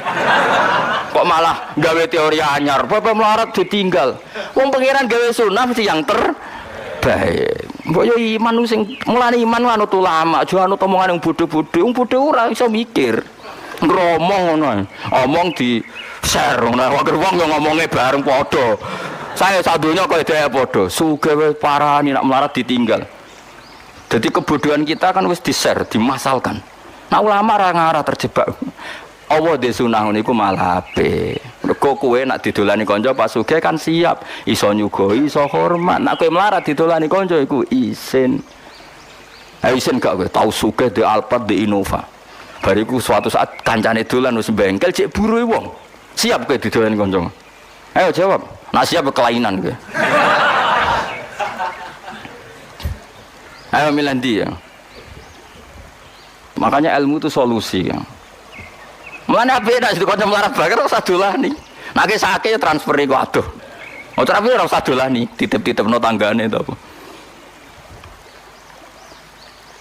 Kok malah gawe teori anyar. Bapak melarat ditinggal. Wong pangeran gawe sunah mesti yang terbaik. Mbok yo iman sing mulane iman anut ulama, aja anut omongan yang bodho-bodho. Wong bodho ora iso mikir. Ngromong ngono. Omong di share ngono. Wong yo ngomongnya bareng padha. Saya sadunya kok dhewe padha. Sugih wis parani nak melarat ditinggal. Jadi kebodohan kita kan wis di-share, dimasalkan. Nah ulama ora ngarah terjebak. Allah di sunah niku malah apik. Mergo kowe nak didolani kanca pas sugih kan siap, iso nyugoi, iso hormat. Nak kowe melarat didolani kanca iku isin. Isin gak kowe tau sugih di Alphard di Innova. Bariku suatu saat kancane dolan wis bengkel cek buru wong. Siap kowe didolani kanca. Ayo jawab. Nak siap kelainan kowe. Ayo milih ndi ya. Makanya ilmu itu solusi ya. Mulane ape nek kanca melarat bakar ora usah dolani. Nek sakit transfer iku aduh. Ora tapi ora usah dolani, titip-titipno tanggane to apa.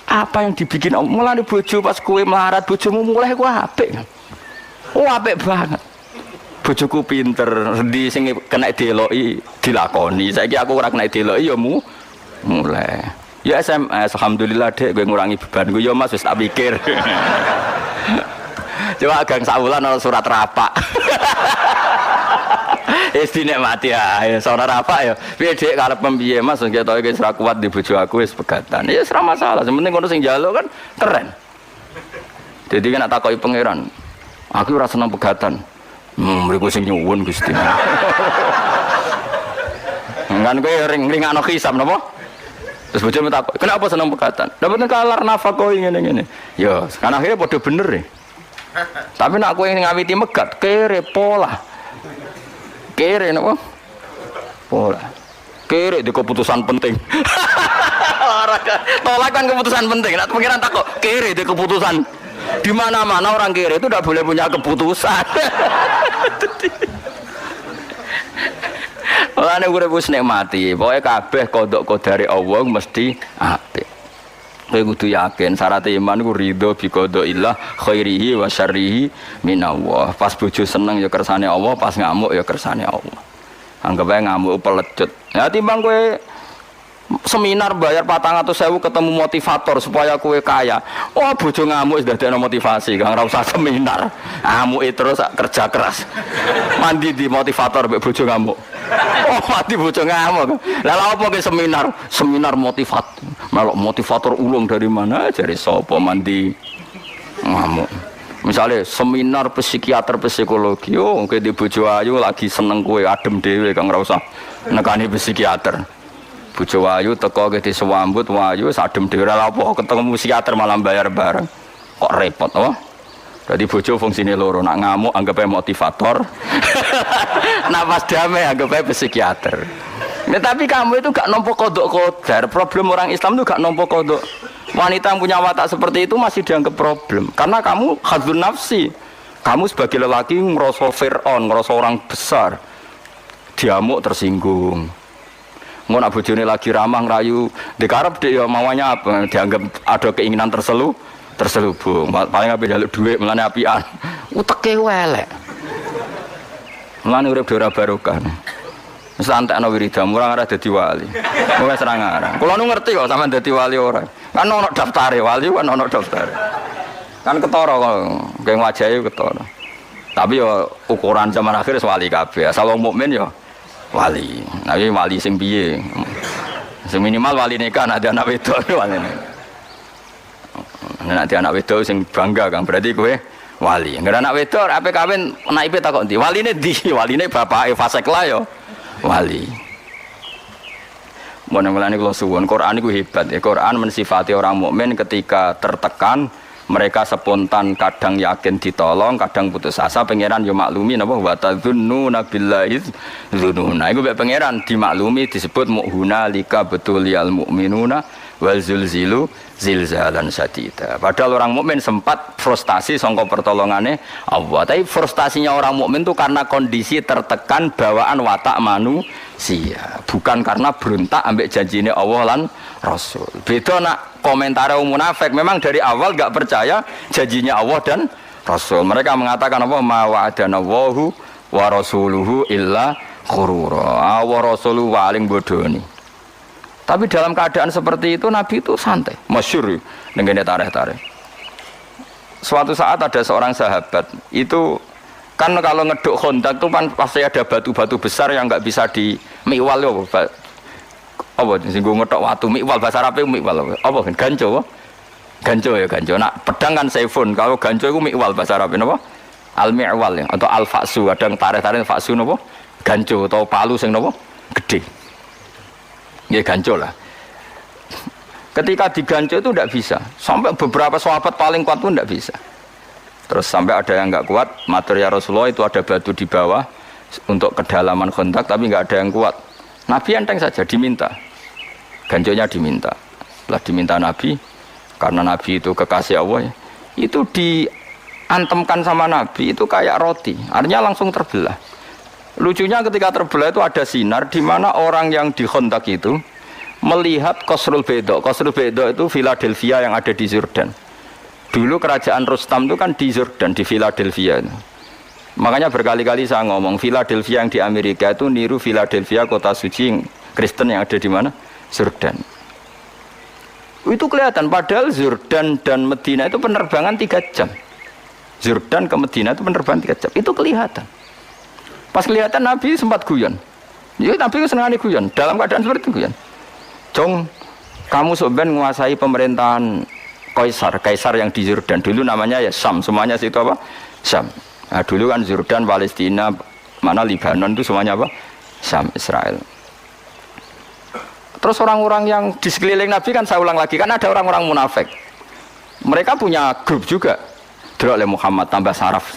Apa yang dibikin mulane bojo pas kowe melarat bojomu mulai ku apik. Oh apik banget. Bojoku pinter, endi sing kena deloki dilakoni. Saiki aku ora kena deloki ya mulai. Ya SMS, alhamdulillah dek gue ngurangi beban gue, ya mas wis tak pikir. Coba gang sawulan ana surat rapak. Wis dinikmati ae, surat rapak ya. Piye dek karep piye mas ketoke wis ra kuat di bojo aku wis pegatan. Ya ora masalah, sing penting kono sing njaluk kan keren. Jadi kan tak takoki pangeran. Aku ora seneng pegatan. Mriku sing nyuwun Gusti. Kan kowe ring-ringano hisab napa? Terus bojo takok, "Kenapa seneng pegatan?" Dapat kalar nafkah ngene-ngene. Ya, kan akhirnya padha bener ya. Tapi nek aku yang ngawiti megat, kere pola. Kere napa? Pola. Kere di keputusan penting. Tolak kan keputusan penting. Nek pengiran takok, kere di keputusan. Di mana-mana orang kere itu tidak boleh punya keputusan. Mulane urip wis nikmati, pokoke kabeh kodok kodare Allah mesti apik. Kowe kudu yakin syarat iman ku ridho bi qadaillah khairihi wa syarrihi minallah. Pas bojo seneng ya kersane Allah, pas ngamuk ya kersane Allah. Anggap ae ngamuk pelecut. Ya timbang kowe seminar bayar 400.000 ketemu motivator supaya kowe kaya. Wah bojo ngamuk wis dadekno motivasi, Kang ora usah seminar. Ngamuke terus kerja keras. Mandi di motivator mbek bojo ngamuk. Oh mati bojo ngamuk. Lah lha opo ke seminar? Seminar motivator. Melok motivator ulung dari mana? Jare sapa mandi ngamuk. Misalnya seminar psikiater psikologi, oh kowe di bojo ayu lagi seneng kowe adem dhewe Kang ora usah nekani psikiater. Bojo ayu teko ke disambut wayu sadem dhewe lha apa ketemu psikiater malah bayar bareng. Kok repot oh? Jadi bojo fungsine loro, nak ngamuk anggap ae motivator. Nak pas damai anggap ae psikiater. Nah, tapi kamu itu gak nampa kodok kodar. Problem orang Islam itu gak nampa kodok. Wanita yang punya watak seperti itu masih dianggap problem. Karena kamu hadzun nafsi. Kamu sebagai lelaki ngerasa Fir'aun, ngerasa orang besar. Diamuk tersinggung. Mau nak bojone lagi ramah ngerayu, dikarep dia maunya apa? Dianggap ada keinginan terselubung. Paling ape njaluk dhuwit melane apian. Uteke welek. Melane urip ora barokah. Wis antekno wiridan ora arep dadi wali. Wis ora ngarang. Kula nu ngerti kok sampean dadi wali ora. Kan ono daftare wali kan ono daftare. Kan ketara kok geng wajahe ketara. Tapi yo ukuran zaman akhir wali kabeh. Asal wong mukmin yo wali. Nah iki wali sing piye? Sing minimal wali nikah nek anak wedok waline. Nek anak wedok sing bangga Kang berarti kowe wali. Nek anak wedok ape kawin naipe takok ndi? Waline ndi? Waline bapake fasik lah yo. Wali. Mulane kula suwun Quran iku hebat ya. Quran mensifati orang mukmin ketika tertekan mereka spontan, kadang yakin ditolong, kadang putus asa. Pangeran yo maklumi napa wa tadzunnuna billahi dzununa. Iku mek pangeran dimaklumi disebut mu'huna lika betuliyal mu'minuna wal zulzilu zilzalan sadida. Padahal orang mukmin sempat frustasi sangka pertolongane Allah. Tapi frustasinya orang mukmin itu karena kondisi tertekan bawaan watak manusia, bukan karena berontak ambek janjine Allah lan Rasul. Beda nak komentar munafik, memang dari awal enggak percaya janjinya Allah dan Rasul. Mereka mengatakan apa? Ma wa'adanallahu wa rasuluhu illa ghurura. Wa rasuluhu paling bodoni. Tapi dalam keadaan seperti itu Nabi itu santai, masyhur dengan tarikh-tarikh. Suatu saat ada seorang sahabat itu kan kalau ngeduk Khandaq itu kan pasti ada batu-batu besar yang nggak bisa di miwal ya apa singgung ngeduk watu miwal bahasa Arab itu miwal apa ganjo ya ganjo. Nak pedang kan saifun, kalau ganjo itu miwal bahasa Arab apa al-mi'wal ya, atau al-faksu, kadang tarik-tarik faksu napa? Ganco atau palu sing napa? Gede. Ya ganco lah. Ketika diganco itu tidak bisa. Sampai beberapa sahabat paling kuat pun tidak bisa. Terus sampai ada yang enggak kuat, matur ya Rasulullah itu ada batu di bawah untuk kedalaman kontak tapi enggak ada yang kuat. Nabi enteng saja diminta. Ganconya diminta. Setelah diminta Nabi, karena Nabi itu kekasih Allah ya, itu diantemkan sama Nabi itu kayak roti, artinya langsung terbelah. Lucunya ketika terbelah itu ada sinar di mana orang yang di kontak itu melihat Qasrul Bayda. Qasrul Bayda itu Philadelphia yang ada di Jordan. Dulu kerajaan Rustam itu kan di Jordan, di Philadelphia itu. Makanya berkali-kali saya ngomong Philadelphia yang di Amerika itu niru Philadelphia kota suci Kristen yang ada di mana? Jordan. Itu kelihatan, padahal Jordan dan Medina itu penerbangan 3 jam. Jordan ke Medina itu penerbangan 3 jam. Itu kelihatan. Pas kelihatan Nabi sempat guyon. Ya Nabi senang guyon. Dalam keadaan seperti itu guyon. Jong, kamu sebenarnya menguasai pemerintahan Kaisar yang di Jordan. Dulu namanya ya Syam. Semuanya situ apa? Syam. Nah, dulu kan Jordan, Palestina, mana Libanon itu semuanya apa? Syam, Israel. Terus orang-orang yang di sekeliling Nabi kan saya ulang lagi, kan ada orang-orang munafik. Mereka punya grup juga. Delok Muhammad tambah saraf.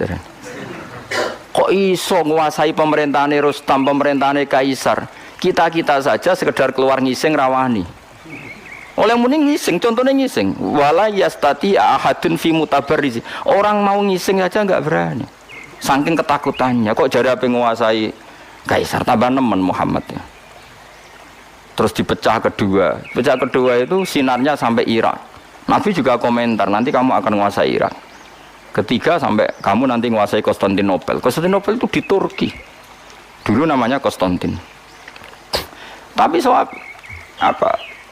Kok iso menguasai pemerintahan Rustam, pemerintahan Kaisar? Kita-kita saja sekedar keluar ngising rawani. Oleh muni ngising, contohnya ngising. Wala yastati ahadun fi mutabarrizi. Orang mau ngising saja enggak berani. Saking ketakutannya, kok jadi apa menguasai Kaisar, tambah nemen Muhammad ya. Terus dipecah kedua. Pecah kedua itu sinarnya sampai Irak. Nabi juga komentar, nanti kamu akan menguasai Irak. Ketiga sampai kamu nanti menguasai Konstantinopel. Konstantinopel itu di Turki. Dulu namanya Konstantin. Tapi soal apa?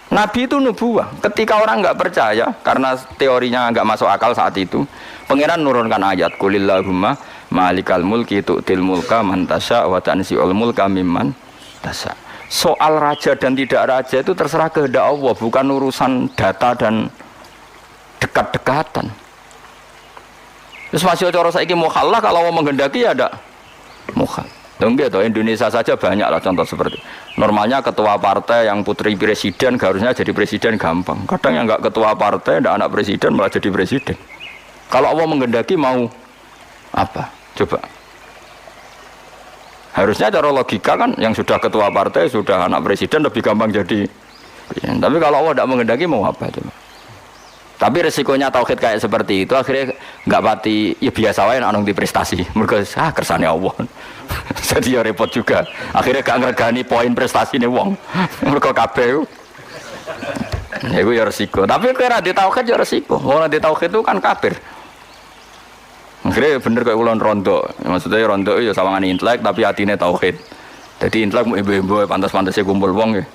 Nabi itu nubuah. Ketika orang nggak percaya, karena teorinya nggak masuk akal saat itu, Pangeran nurunkan ayat Qulillahumma malikal mulki tu'til mulka man tasya wa tanzi'ul mulka mimman tasya. Soal raja dan tidak raja itu terserah kehendak Allah, bukan urusan data dan dekat-dekatan. Terus masih cara saiki mukhallah, kalau mau menghendaki ya ada mukhal. Enggak toh, Indonesia saja banyak lah contoh seperti. Normalnya ketua partai yang putri presiden harusnya jadi presiden gampang. Kadang yang enggak ketua partai, enggak anak presiden malah jadi presiden. Kalau Allah menghendaki mau apa? Coba. Harusnya cara logika kan yang sudah ketua partai, sudah anak presiden lebih gampang jadi. Tapi kalau Allah tidak menghendaki mau apa coba? Tapi resikonya tauhid kayak seperti itu akhirnya nggak pati ya biasa wae nek di prestasi. Mergo kersane Allah. Jadi ya repot juga. Akhirnya gak ngregani poin prestasine wong. Mergo kabeh itu ya resiko. Tapi kira di tauhid ya resiko. Ora di tauhid itu kan kafir. Akhirnya bener kayak ulun rondo. Maksudnya rondo ya sawangan intelek tapi hatine tauhid. Jadi intelek ibu-ibu pantas-pantasnya kumpul wong ya.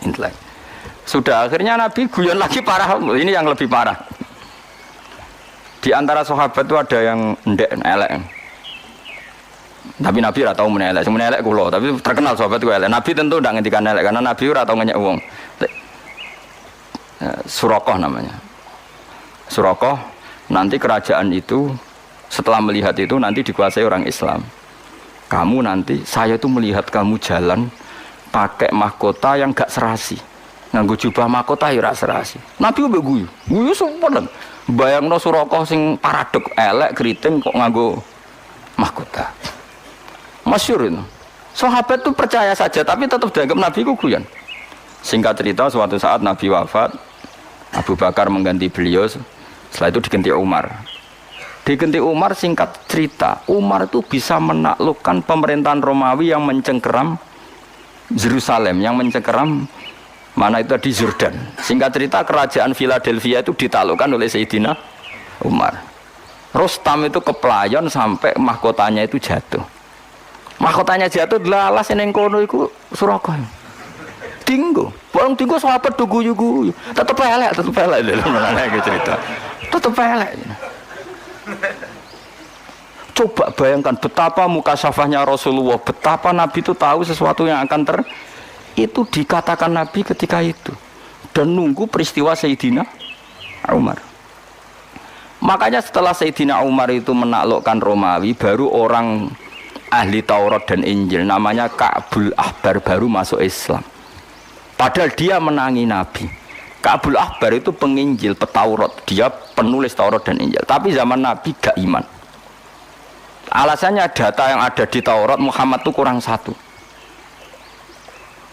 Intelek. Sudah akhirnya Nabi guyon lagi parah. Ini yang lebih parah. Di antara sahabat itu ada yang ndek elek. Tapi Nabi ora tau menelek. Sing menelek kula, tapi terkenal sahabat ku elek. Nabi tentu ndak ngendikan elek karena Nabi ora tau ngenyek wong. Surakoh namanya. Surakoh nanti kerajaan itu setelah melihat itu nanti dikuasai orang Islam. Kamu nanti saya itu melihat kamu jalan pakai mahkota yang gak serasi. Nganggo jubah mahkota ya ora serasi. Nabi mbek guyu. Guyu sempet. Bayangno Surakoh sing paradok elek kriting kok nganggo mahkota. Masyhur itu. Sahabat itu percaya saja tapi tetap dianggap Nabi ku guyon. Singkat cerita suatu saat Nabi wafat, Abu Bakar mengganti beliau. Setelah itu diganti Umar. Diganti Umar, singkat cerita, Umar itu bisa menaklukkan pemerintahan Romawi yang mencengkeram Yerusalem, yang mencengkeram mana itu di Jordan. Singkat cerita kerajaan Philadelphia itu ditaklukkan oleh Sayyidina Umar. Rustam itu keplayon sampai mahkotanya itu jatuh. Mahkotanya jatuh lalas ning kono iku Surakoh. Tinggo, barang tinggo sahabat tuh guyu-guyu. Tetep elek lho cerita. Tetep elek. Coba bayangkan betapa mukasyafahnya Rasulullah, betapa Nabi itu tahu sesuatu yang akan itu dikatakan Nabi ketika itu dan nunggu peristiwa Sayyidina Umar. Makanya setelah Sayyidina Umar itu menaklukkan Romawi, baru orang ahli Taurat dan Injil namanya Ka'bul Ahbar baru masuk Islam. Padahal dia menangi Nabi. Ka'bul Ahbar itu penginjil, petaurat, dia penulis Taurat dan Injil. Tapi zaman Nabi gak iman. Alasannya data yang ada di Taurat Muhammad itu kurang satu.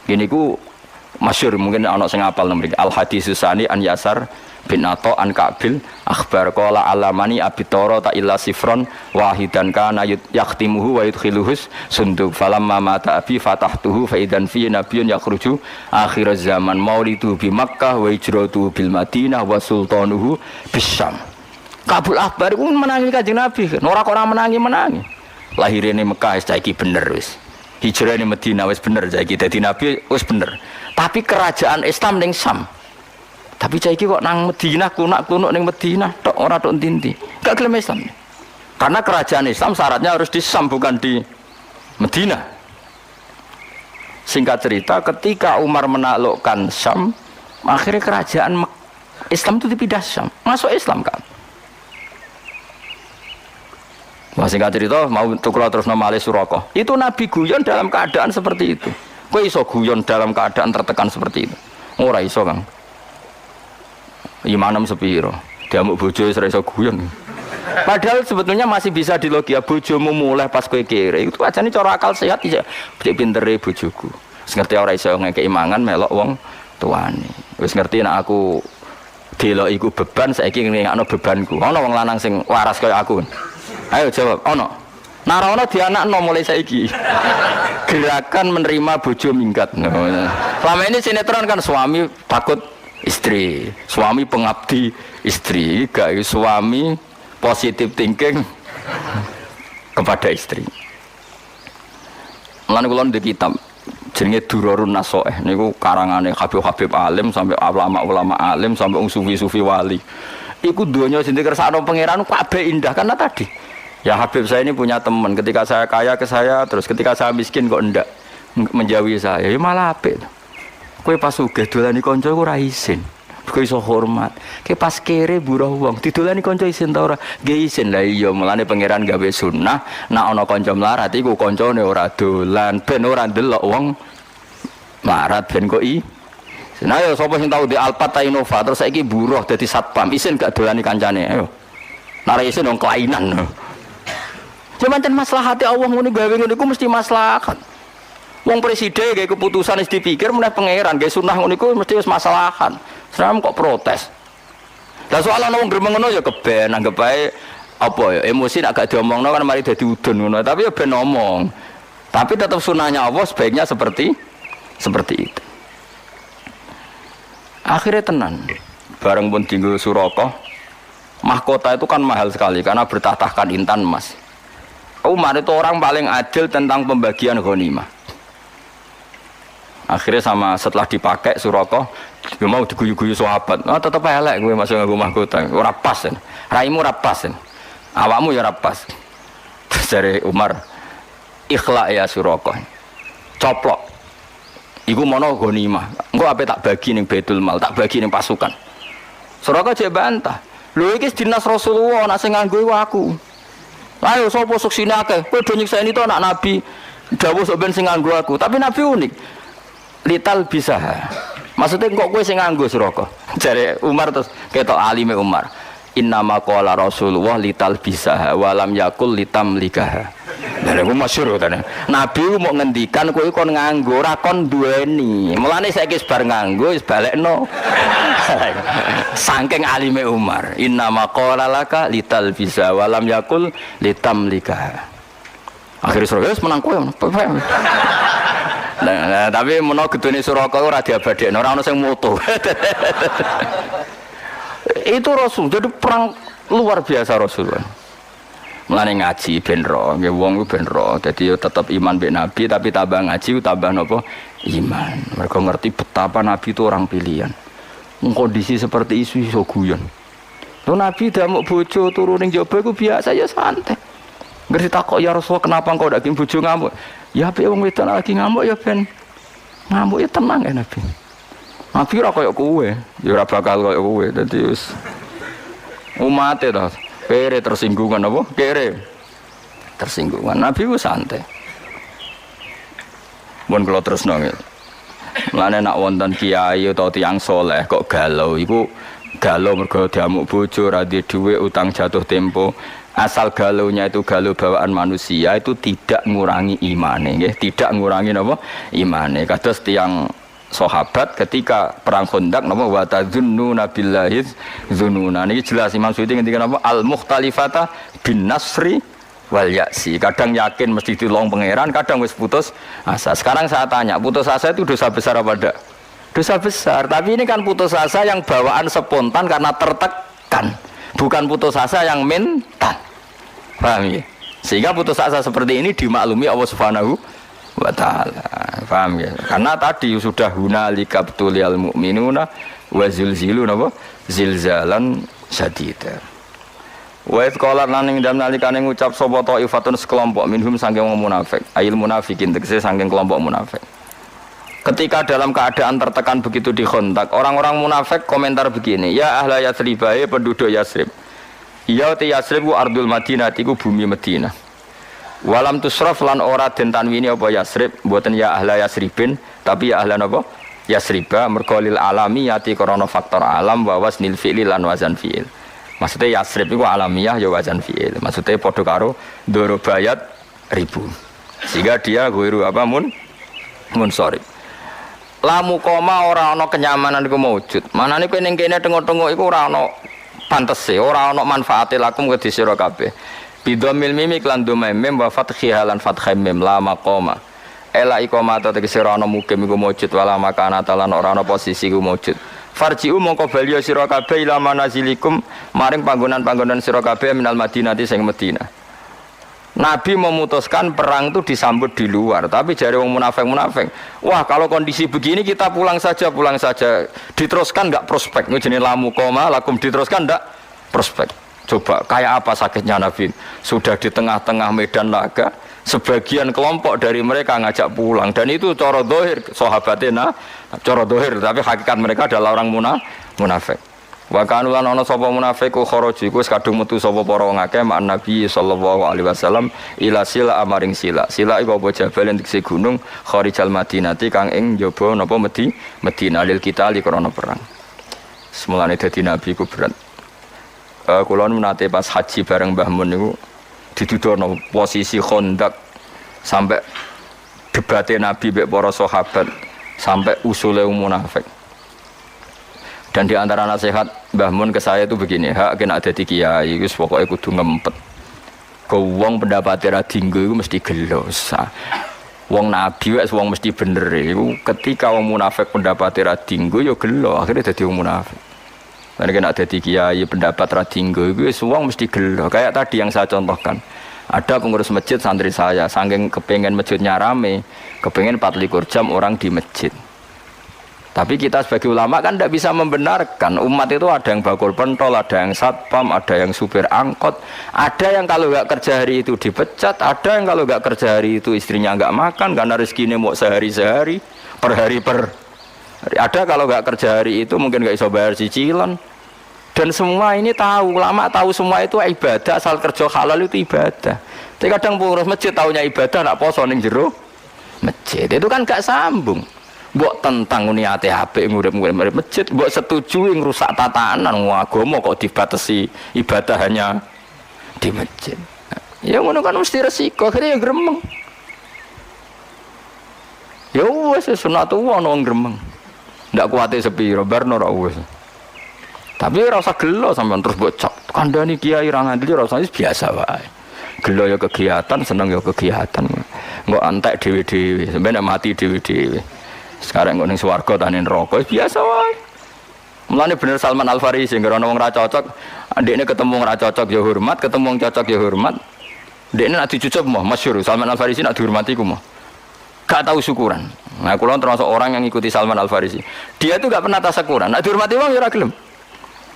Gini ku masyhur mungkin anak sing hafal nomor Al Hadis Susani an Yasar bin Ato an Ka'bil akhbar qala alamani abitoro ta illa sifron wahidan kana yaktimuhu wa yudkhiluhus sunduk falamma mata abi fatahtuhu fa idan fi nabiyyun yakhruju akhir zaman maulidu bi Makkah wa hijratu bil Madinah wa sultanuhu bisyam. Kabul Akbar ku menangi Kanjeng Nabi, ora kok ora menangi. Lahirane Mekah saiki bener wis. Hijrahane Madinah wis bener saiki dadi nabi wis bener. Tapi kerajaan Islam ning Syam. Tapi saiki kok nang Madinah kunak-kunuk ning Madinah tok ora tok ndi-ndi. Gak gelem Islam. Karena kerajaan Islam syaratnya harus di Syam bukan di Madinah. Singkat cerita ketika Umar menaklukkan Syam, akhirnya kerajaan Islam itu dipindah Syam, masuk Islam kan. Wah, singkat cerita mau tukul terus nama Ali Suraqah. Itu Nabi guyon dalam keadaan seperti itu. Kowe iso guyon dalam keadaan tertekan seperti itu? Ora iso, Kang. Imanem sepiro? Diamuk bojo wis ora iso guyon. Padahal sebetulnya masih bisa dilogia bojomu mulai pas kowe kere. Itu ajane cara akal sehat iki pintere bojoku. Wis ngerti ora iso ngekeki mangan melok wong tuane. Wis ngerti nek aku delok iku beban saiki ngekno bebanku. Ana wong lanang sing waras kaya aku. Ayo jawab, ono. Nara ono dianakno mulai saiki. Gerakan menerima bojo minggat. Selama ini sinetron kan suami takut istri, suami pengabdi istri, gak suami positive thinking kepada istri. Lan kula ndek kitab jenenge Durarun Nasoeh niku karangane Habib alim sampai ulama alim sampai sufi wali. Iku donya sing dikersakno pangeran kabeh indah karena tadi. Ya Habib saya ini punya teman, ketika saya kaya ke saya, terus ketika saya miskin kok ndak menjauhi saya, ya malah apik. Kowe pas sugih dolani kanca iku ora isin. Kowe iso hormat. Kowe pas kere buruh wong, didolani kanca isin ta ora? Nggih isin. Lah iya, mulane pangeran gawe sunah, nek ana kanca mlarat iku kancane ora dolan, ben ora ndelok wong mlarat ben kok Nah ya sapa sing tau di Alphata Innova terus saiki buruh dadi satpam, isin gak dolani kancane. Ayo. Nek isin wong kelainan. Cuman ten maslahate Allah ngene gawe ngono iku mesti maslahat. Wong presiden gawe keputusan wis dipikir meneh pangeran gawe sunah ngono iku mesti wis maslahan. Seram kok protes. Lah soal ana wong gremeng ngono ya keben anggap bae apa ya emosi nek gak diomongno kan mari dadi udun ngono. Tapi ya ben ngomong. Tapi tetap sunahnya Allah sebaiknya seperti itu. Akhirnya tenan. Bareng pun tinggal Suraqah. Mahkota itu kan mahal sekali karena bertahtakan intan emas. Umar itu orang paling adil tentang pembagian ghanimah. Akhirnya setelah dipakai Suraqah, dia mau diguyu-guyu sahabat. Oh, tetep elek gue masuk nganggo mahkota. Ora pas. Raimu ora pas. Awakmu ya ora pas. Terus dari Umar, ikhla ya Suraqah. Coplok. Iku mono ghanimah. Engko ape tak bagi ning Baitul Mal, tak bagi ning pasukan. Suraqah jek bantah. Lho iki dinas Rasulullah nek sing nganggo aku. Ayo sapa suksine akeh. Kowe do nyikseni to anak Nabi. Dawuh sok ben sing nganggo aku. Tapi Nabi unik. Lital bisa. Maksudnya kok kowe sing nganggo Suraqah. Jare Umar terus ketok alime Umar. Innama qala Rasulullah lital bisa wa lam yakul litamlikaha. Lha iku masyhur to. Nabi mau ngendikan kowe kon nganggo ora kon duweni. Mulane saiki bar nganggo wis balekno. Saking alime Umar. Innama qala laka lital bisa wa lam yakul litamlikaha. Akhire Suraqah menang kowe. Nah, tapi menawa gedene Suraqah ora diabadekno, ora ana sing moto. Itu Rasul, jadi perang luar biasa Rasulullah. Mulane ngaji ben ro, nggih wong ku ben ro. Dadi yo tetep iman mbek Nabi tapi tambah ngaji tambah napa? Iman. Mereka ngerti betapa Nabi itu orang pilihan. Kondisi seperti isu guyon. Lho Nabi damuk bojo turu ning jaba iku biasa ya santai. Ngerti takok ya Rasul kenapa engkau ndak kim bojo ngamuk? Ya apik wong wedok lagi ngamuk ya ben ngamuk ya tenang ya Nabi. Nabi ora koyo kowe, ya ora bakal koyo kowe. Dadi wis Umat itu kere tersinggungan apa? Kere tersinggungan. Nabi ku santai. Mun kula tresno nggih. Mulane nak wonten kiai utawa tiyang saleh kok galau iku galau mergo diamuk bojo, ra duwe dhuwit, utang jatuh tempo. Asal galaunya itu galau bawaan manusia itu tidak ngurangi imane nggih, tidak ngurangi napa? Imane. Kados tiyang sahabat ketika perang Khandaq napa wa tazunnuna billahi dzununa. Niki jelas Imam Suyuti ngendikan napa al mukhtalifata bin nasri wal ya'si. Kadang yakin mesti ditolong pangeran, kadang wis putus asa. Sekarang saya tanya, putus asa itu dosa besar apa enggak? Dosa besar. Tapi ini kan putus asa yang bawaan spontan karena tertekan. Bukan putus asa yang mental. Paham ya? Sehingga putus asa seperti ini dimaklumi Allah Subhanahu wa ta'ala. Paham ya? Karena tadi sudah hunalika btuliyal mu'minuna wa zilziluna apa? Zilzalan syadida. Wa idh qala laning dan nalikane ngucap sapa ta'ifatun sekelompok minhum saking wong munafik. Ail munafikin tegese saking kelompok munafik. Ketika dalam keadaan tertekan begitu di Khandaq, orang-orang munafik komentar begini, ya ahla Yathrib, penduduk Yathrib. Ya ti Yathrib ku ardul Madinah, iku bumi Madinah. Walam tusraf lan ora den tanwini apa Yathrib, mboten ya ahla Yathribin, tapi ya ahla napa? Yathriba mergo lil alamiyati krana faktor alam wa wasnil fi'il lan wazan fi'il. Maksudnya Yathrib iku alamiyah ya wazan fi'il. Maksudnya padha karo dorobayat ribu. Sehingga dia guru apa sorry. Lamu koma ora ana kenyamanan iku maujud. Manane kowe ning kene tengok-tengok iku ora ana pantese, ora ana manfaate lakum kedhi sira kabeh. Bidomil mim iklan domem wa fathiha lan fathai mim la maqama. Ela iqamata tegese ora ana mukim iku maujud wala makana talan ora ana posisi iku maujud. Farji'u mongko bali sira kabeh ila manazilikum maring panggonan-panggonan sira kabeh minal Madinati sing Madinah. Nabi memutuskan perang itu disambut di luar, tapi jari wong munafik, wah kalau kondisi begini kita pulang saja, diteruskan enggak prospek, ini jenis lamu koma, lakum diteruskan enggak prospek. Coba kayak apa sakitnya Nabi, sudah di tengah-tengah medan laga, sebagian kelompok dari mereka ngajak pulang, dan itu coro dohir, sahabatnya coro dohir, tapi hakikat mereka adalah orang munafik. Wa kanu lan ana sapa munafiku kharaju iku wis kadung metu sapa para wong akeh mak Nabi sallallahu alaihi wasallam ila sila amaring sila. Sila iku apa jabal tegese gunung kharijal Madinati kang ing njaba napa Madinah lil kita li krana perang. Semulane dadi Nabi ku berat. Kula nate pas haji bareng Mbah Mun niku dituduhno posisi Khandaq sampai debate Nabi mek para sahabat sampai usule munafik. Dan di antara nasihat Mbah Mun ke saya itu begini, hak kena ada di kiai, wis pokoke kudu ngempet. Ku wong pendapate ra dinggo iku mesti gelo. Wong nabi wis wong mesti bener iku ketika wong munafik pendapate ra dinggo ya gelo, akhirnya dadi wong munafik. Lan kena ada di kiai pendapat ra dinggo iku wis wong mesti gelo. Kayak tadi yang saya contohkan. Ada pengurus masjid santri saya, saking kepengen masjidnya rame, kepengen 24 jam orang di masjid. Tapi kita sebagai ulama kan tidak bisa membenarkan. Umat itu ada yang bakul pentol, ada yang satpam, ada yang supir angkot, ada yang kalau nggak kerja hari itu dipecat, ada yang kalau nggak kerja hari itu istrinya nggak makan karena rezekinya mau sehari-sehari, per hari. Ada kalau nggak kerja hari itu mungkin nggak bisa bayar cicilan. Dan semua ini tahu, ulama tahu semua itu ibadah, asal kerja halal itu ibadah. Tapi kadang pengurus masjid tahunya ibadah, nak poso ning jero masjid, itu kan nggak sambung. Mbok tentang niate apik ngurip-ngurip masjid, mbok setujui ngrusak tatanan agama kok dibatasi ibadah hanya di masjid. Ya ngono kan mesti resiko, akhirnya ya gremeng. Ya wis sunatullah ono gremeng. Ndak kuwate sepiro barno ra wis. Tapi ora usah gelo sampean terus mbok cak. Kandhani kiai ra ngandel ora usah biasa wae. Gelo ya kegiatan, seneng ya kegiatan. Mbok antek dhewe-dhewe, sampeyan mati dhewe-dhewe. Sekarang kok ning swarga ta ning neraka biasa wae. Mulane bener Salman Al Farisi ngerono wong ra cocok, ndekne ketemu wong ra cocok ya hormat, ketemu wong cocok ya hormat. Ndekne nek dicucup mah masyhur Salman Al Farisi nek dihormati ku mah. Gak tahu syukuran. Nah, kula termasuk orang yang ngikuti Salman Al Farisi. Dia itu gak pernah tasakuran. Nek dihormati wong ya ora gelem.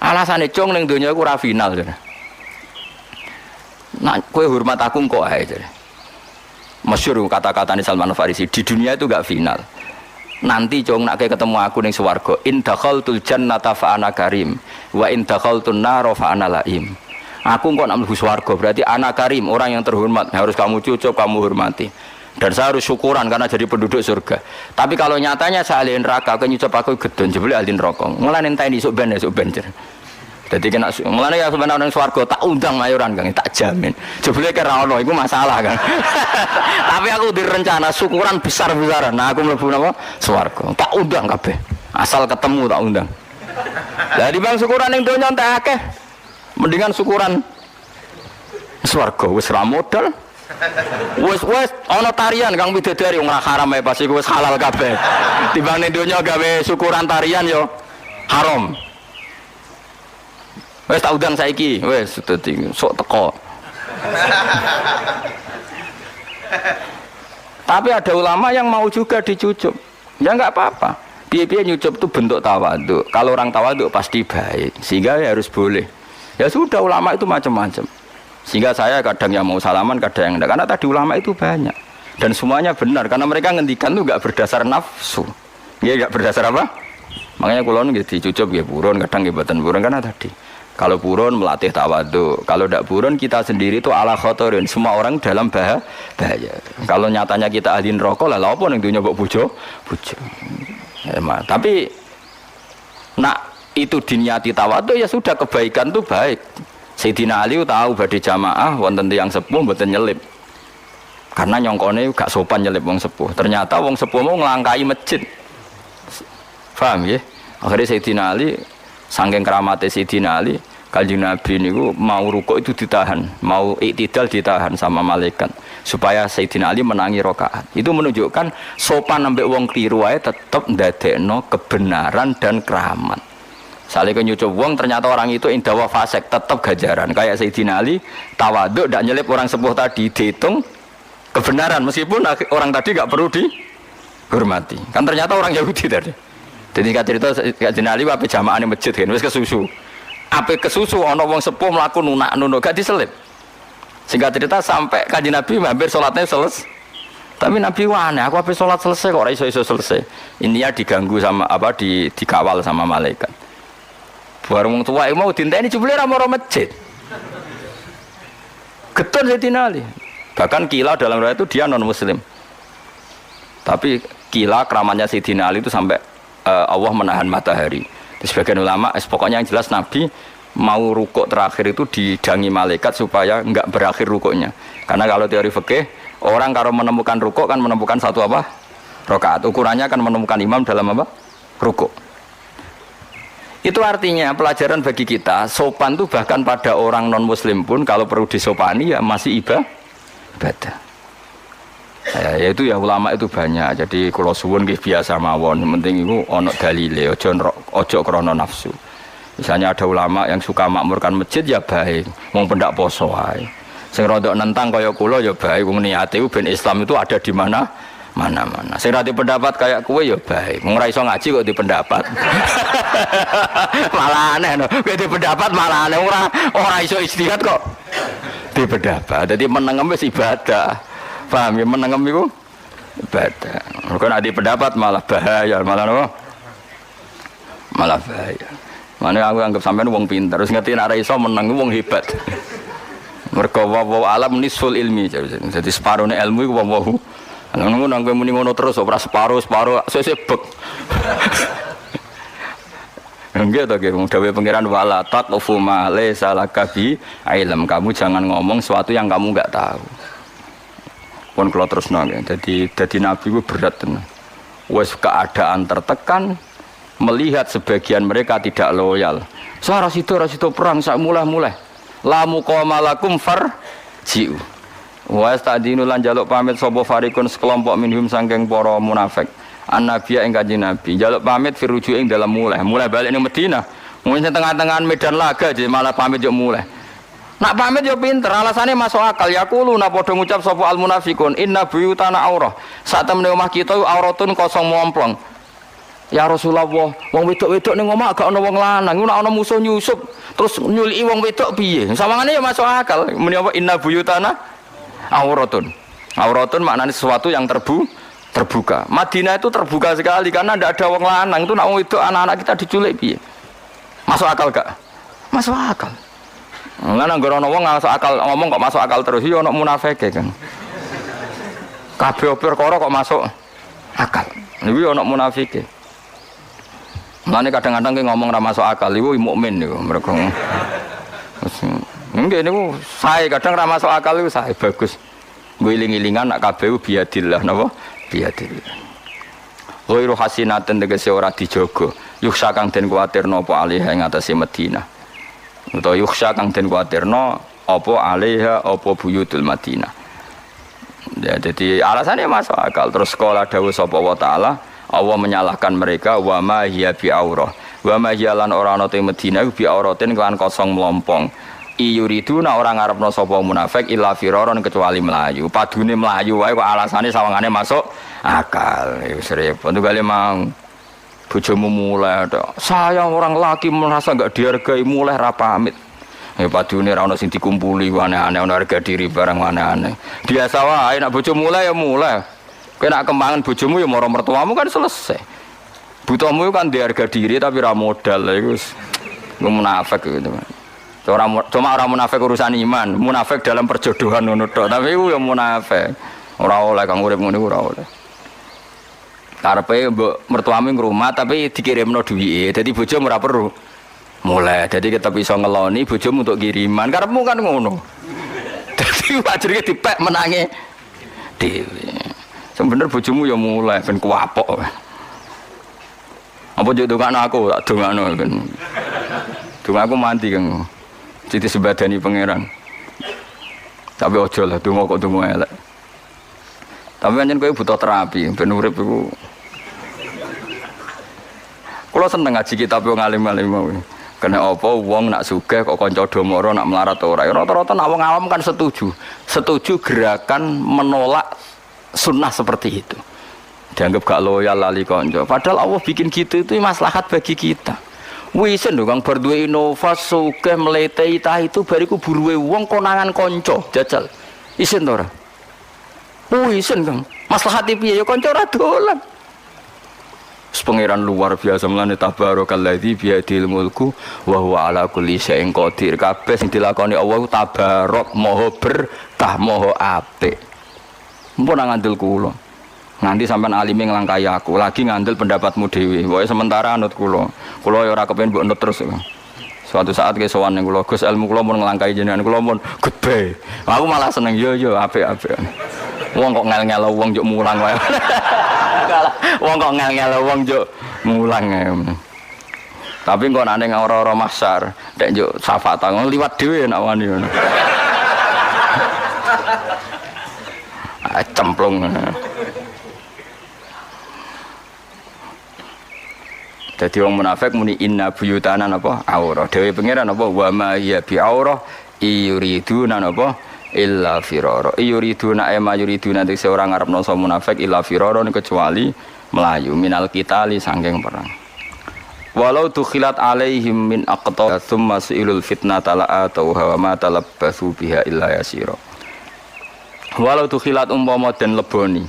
Alasane cung ning donya iku ora final jare. Nak kowe hormat aku kok ae jare. Masyhur kata-katane Salman Al Farisi, di dunia itu gak final. nanti cung nak ketemu aku ning swarga in dakhaltul jannata fa ana karim wa in dakhaltun nar fa ana laim. Aku kok nak mlebu swarga berarti ana karim, orang yang terhormat, harus kamu cucuk, kamu hormati. Dan saya harus syukuran karena jadi penduduk surga. Tapi kalau nyatanya saya ahli neraka, aku nyucap aku gedon jebule ahli neraka. Mulane enteni sok ben Jadi kena mulane ya sebenarnya nang swarga tak undang mayoran Kang, tak jamin. Jebule kira ono iku masalah kan. Tapi aku direncana syukuran besar-besaran. Nah aku mlebu napa? Swarga. Tak undang kabeh. Asal ketemu tak undang. Lah di bang syukuran ning donya entek akeh. Mendingan syukuran swarga wis ra modal. Wes ana tarian Kang Widodari wong haram ae pas iku wis halal kabeh. Timbang ning donya gawe syukuran tarian yo haram. Wes tak udang saiki, wes dadi sok teko. Tapi ada ulama yang mau juga dicucup. Ya enggak apa-apa. Piye-piye nyucup itu bentuk tawadhu. Kalau orang tawadhu pasti baik, sehingga ya harus boleh. Ya sudah ulama itu macam-macam. Sehingga saya kadang yang mau salaman, kadang yang enggak. Karena tadi ulama itu banyak. Dan semuanya benar. Karena mereka ngendikan itu enggak berdasar nafsu. Ya enggak berdasar apa? Makanya kulon gitu dicucup ya burun, kadang ya buatan burun. Karena tadi, kalau burun melatih tawadhu. Kalau enggak burun kita sendiri itu ala khotorin. Semua orang dalam bahaya. Kalau nyatanya kita ahli neraka, lah apa yang dunia mbok bojo? Ya, tapi nak itu diniati tawadhu ya sudah, kebaikan itu baik. Sayyidina Ali tahu badhe jamaah wonten tiyang sepuh mboten nyelip. Karena nyongkone gak sopan nyelip wong sepuh. Ternyata wong sepuh mau nglangkai masjid. Paham ya? Akhirnya Sayyidina Ali saking keramate Sayyidina Ali, Kanjeng Nabi niku mau rukuk itu ditahan, mau iktidal ditahan sama malaikat supaya Sayyidina Ali menangi rakaat. Itu menunjukkan sopan ambek wong kliru wae tetep ndadekno kebenaran dan keramat. Salih nyucup wong ternyata orang itu indawa fasek tetap gajaran. Kayak Sayyidina Ali tawaduk tidak nyelip orang sepuh tadi, dihitung kebenaran meskipun orang tadi nggak perlu dihormati. Kan ternyata orang Yahudi tadi. Jadi cerita Sayyidina Ali apa jamaah di masjid kan, wis kesusu. Apa kesusu ono wong sepuh mlaku nunak gak diselip. Singkat cerita sampai Kanjeng Nabi hampir sholatnya selesai. Tapi Nabi aneh, aku habis sholat selesai kok ora iso selesai. Ini ya diganggu sama apa dikawal sama malaikat. Bareng wong tua mau dinteni jebule ra maro masjid. Getun Sayyidina Ali. Bahkan Kila dalam riwayat itu dia non muslim. Tapi Kila keramatnya Sayyidina Ali itu sampai Allah menahan matahari. Di sebagian ulama pokoknya yang jelas Nabi mau rukuk terakhir itu didangi malaikat supaya enggak berakhir rukuknya. Karena kalau teori fikih, orang kalau menemukan rukuk kan menemukan satu apa? Rakaat. Ukurannya kan menemukan imam dalam apa? Rukuk. Itu artinya pelajaran bagi kita, sopan itu bahkan pada orang non muslim pun kalau perlu disopani ya masih ibadah. Ya itu ya ulama itu banyak. Jadi kalau suwun nggih biasa mawon, penting itu ono dalile, ojo krana nafsu. Misalnya ada ulama yang suka makmurkan masjid ya baik, wong pendak poso wae. Sing rodok nentang kaya kula ya baik, wong niate ben Islam itu ada di mana-mana. Sing ra pendapat kayak kowe ya baik. Wong ora iso ngaji kok di pendapat. Malah aneh no. Kowe di pendapat malah aneh, ora iso istihad kok di pendapat. Dadi menengem wis ibadah. Paham ya, menengem iku ibadah. Kok nek di pendapat malah bahaya, malah apa? Malah bahaya. Mane aku anggap sampean wong pinter, terus ngerti nek ora iso meneng wong hebat. Mergo wa alam nisful ilmi. Jadi separone ilmu iku wa ngono nang kowe muni ngono terus ora separo sesebek. Enggak toh wong dawuh pangeran wala taqfu ma laysa lakabi ilm. Kamu jangan ngomong sesuatu yang kamu enggak tahu. Pun kula terusno nggih. Dadi nabi ku berat tenan. Wis keadaan tertekan, melihat sebagian mereka tidak loyal. Sarah situ perang sak mulai. La muqamalakum farji'u. Wa stadinu lan jaluk pamit sapa farikun sekelompok minhum saking para munafik. An-nabiya ing kanjeng Nabi jaluk pamit firuju ing dalam mulai balik ning Madinah. Mungkin tengah-tengah medan laga jadi malah pamit yo mulai. Nak pamit yo pinter, alasannya masuk akal. Yaqulu na padha ngucap sapa al munafiqun inna buyutana aurah. Sak temene omah kita auratun kosong momplong. Ya Rasulullah, wong wedok-wedok ning omah gak ana wong lanang, nek ana musuh nyusup terus nyuliki wong wedok piye? Sawangane ya masuk akal. Muni apa inna buyutana auratun maknanya sesuatu yang terbuka. Madinah itu terbuka sekali karena tidak ada wong lanang itu, nak wong itu anak-anak kita diculik piye? Masuk akal gak? Masuk akal. Lah nang ngono wong masuk akal ngomong kok masuk akal terus yo ono munafike kan. Kabeh perkara kok masuk akal. Niku ono munafike. Mulane kadang-kadang ki ngomong ra masuk akal iku mukmin niku mereka. Nggih niku sae kadang ra masuk akal iku sae bagus. Ngiling-ilingan nak kabeh biadillah napa? Biadillah. Ghairu hasinaten tegese ora dijaga. Yuksa kang den kuwatirno apa alih ing atase Madinah. Utawa yuksa kang den kuwatirno apa alaiha apa buyutul Madinah. Ya, jadi alasannya masuk akal. Terus sekolah dawuh sapa wa taala, Allah menyalahkan mereka wa ma hiya bi aurah. Wa ma hiya lan ora ana te Madinah bi auratin kan kosong melompong. Iyuriduna orang ngarepno sapa munafik illa firaron kecuali melayu. Padune melayu wae kok alasane sawangane masuk akal. Wis repot kali mang bojomu mulai tok. Saya orang laki merasa enggak dihargai mulai ra pamit. Ya padune ra ono sing dikumpuli aneh-aneh ono harga diri barang aneh-aneh. Biasa wae nek bojo mulai ya mulai. Kowe nek kembangan bojomu ya maro mertuamu kan selesai. Butuhmu kan di harga diri tapi ra modal iku wis munafik gitu. Cuma orang munafik urusan iman, munafik dalam perjodohan ngono tok. Tapi iku ya munafik. Ora oleh kang urip ngono ora oleh. Karepe mbok mertuamu ngrumat tapi dikirimno duwike. Dadi bojomu ora perlu mulai. Jadi kita bisa ngeloni bojomu untuk kiriman. Karepmu kan ngono. Dadi wajire dipek menange dhewe. Sebener bojomu ya mulai ben kuapok. Apa jodoh kan aku tak dongakno ben. Dong aku mati kang. Citi sebadani pangeran. Tapi ojo lah donga kok donga elek. Tapi pancen kowe butuh terapi ben urip iku. Kula seneng ngaji kitab wong alim-alim mau. Kena apa wong nak sugih kok kanca domoro nak melarat ora. Rata-rata nak wong awam kan setuju. Setuju gerakan menolak sunnah seperti itu. Dianggap gak loyal lali kanca. Padahal Allah bikin gitu itu maslahat bagi kita. Wisen lho kang bar duwe inovasi sugih mletei ta itu bariku buruwe wong konangan kanca jajal. Isin to ora? Wisen kang. Maslahate piye ya kanca ora dolan. Pangeran luar biasa melane tabarakalladzi biyadil mulku wa huwa ala kulli syai'in qadir. Kabeh sing dilakoni Allah tabarok maha berkah maha apik. Mumpun ngandel kula. Nganti sampean alime nglangkai aku, lagi ngandel pendapatmu dhewe. Wae sementara anut kula. Kula ya ora kepen mbok anut terus. Suatu saat ke sowan ning kula, Gus ilmu kula mun nglangkai jenengan kula mun gede. Aku malah seneng yo apik-apik. Wong kok ngel-ngel wong njuk mulang wae. Wong kok ngel-ngel wong njuk mulang. Tapi kok nek ora-ora mahsyar, nek njuk syafaat liwat dhewe nek wani ngono. Cemplung. Jadi wong munafik muni inna buyutana napa aurah. Dewe pangeran napa wa ma ya bi aurah yuriduna napa illa firara. Yuriduna ema yuriduna nek seorang ngarepno so munafik illa firara kecuali melayu minal qitali saking perang. Walau tukhilat alaihim min aqta tsumma su'ilul fitnata la atauha wa ma talabbasu biha illa yasira. Walau tukhilat umpama den leboni.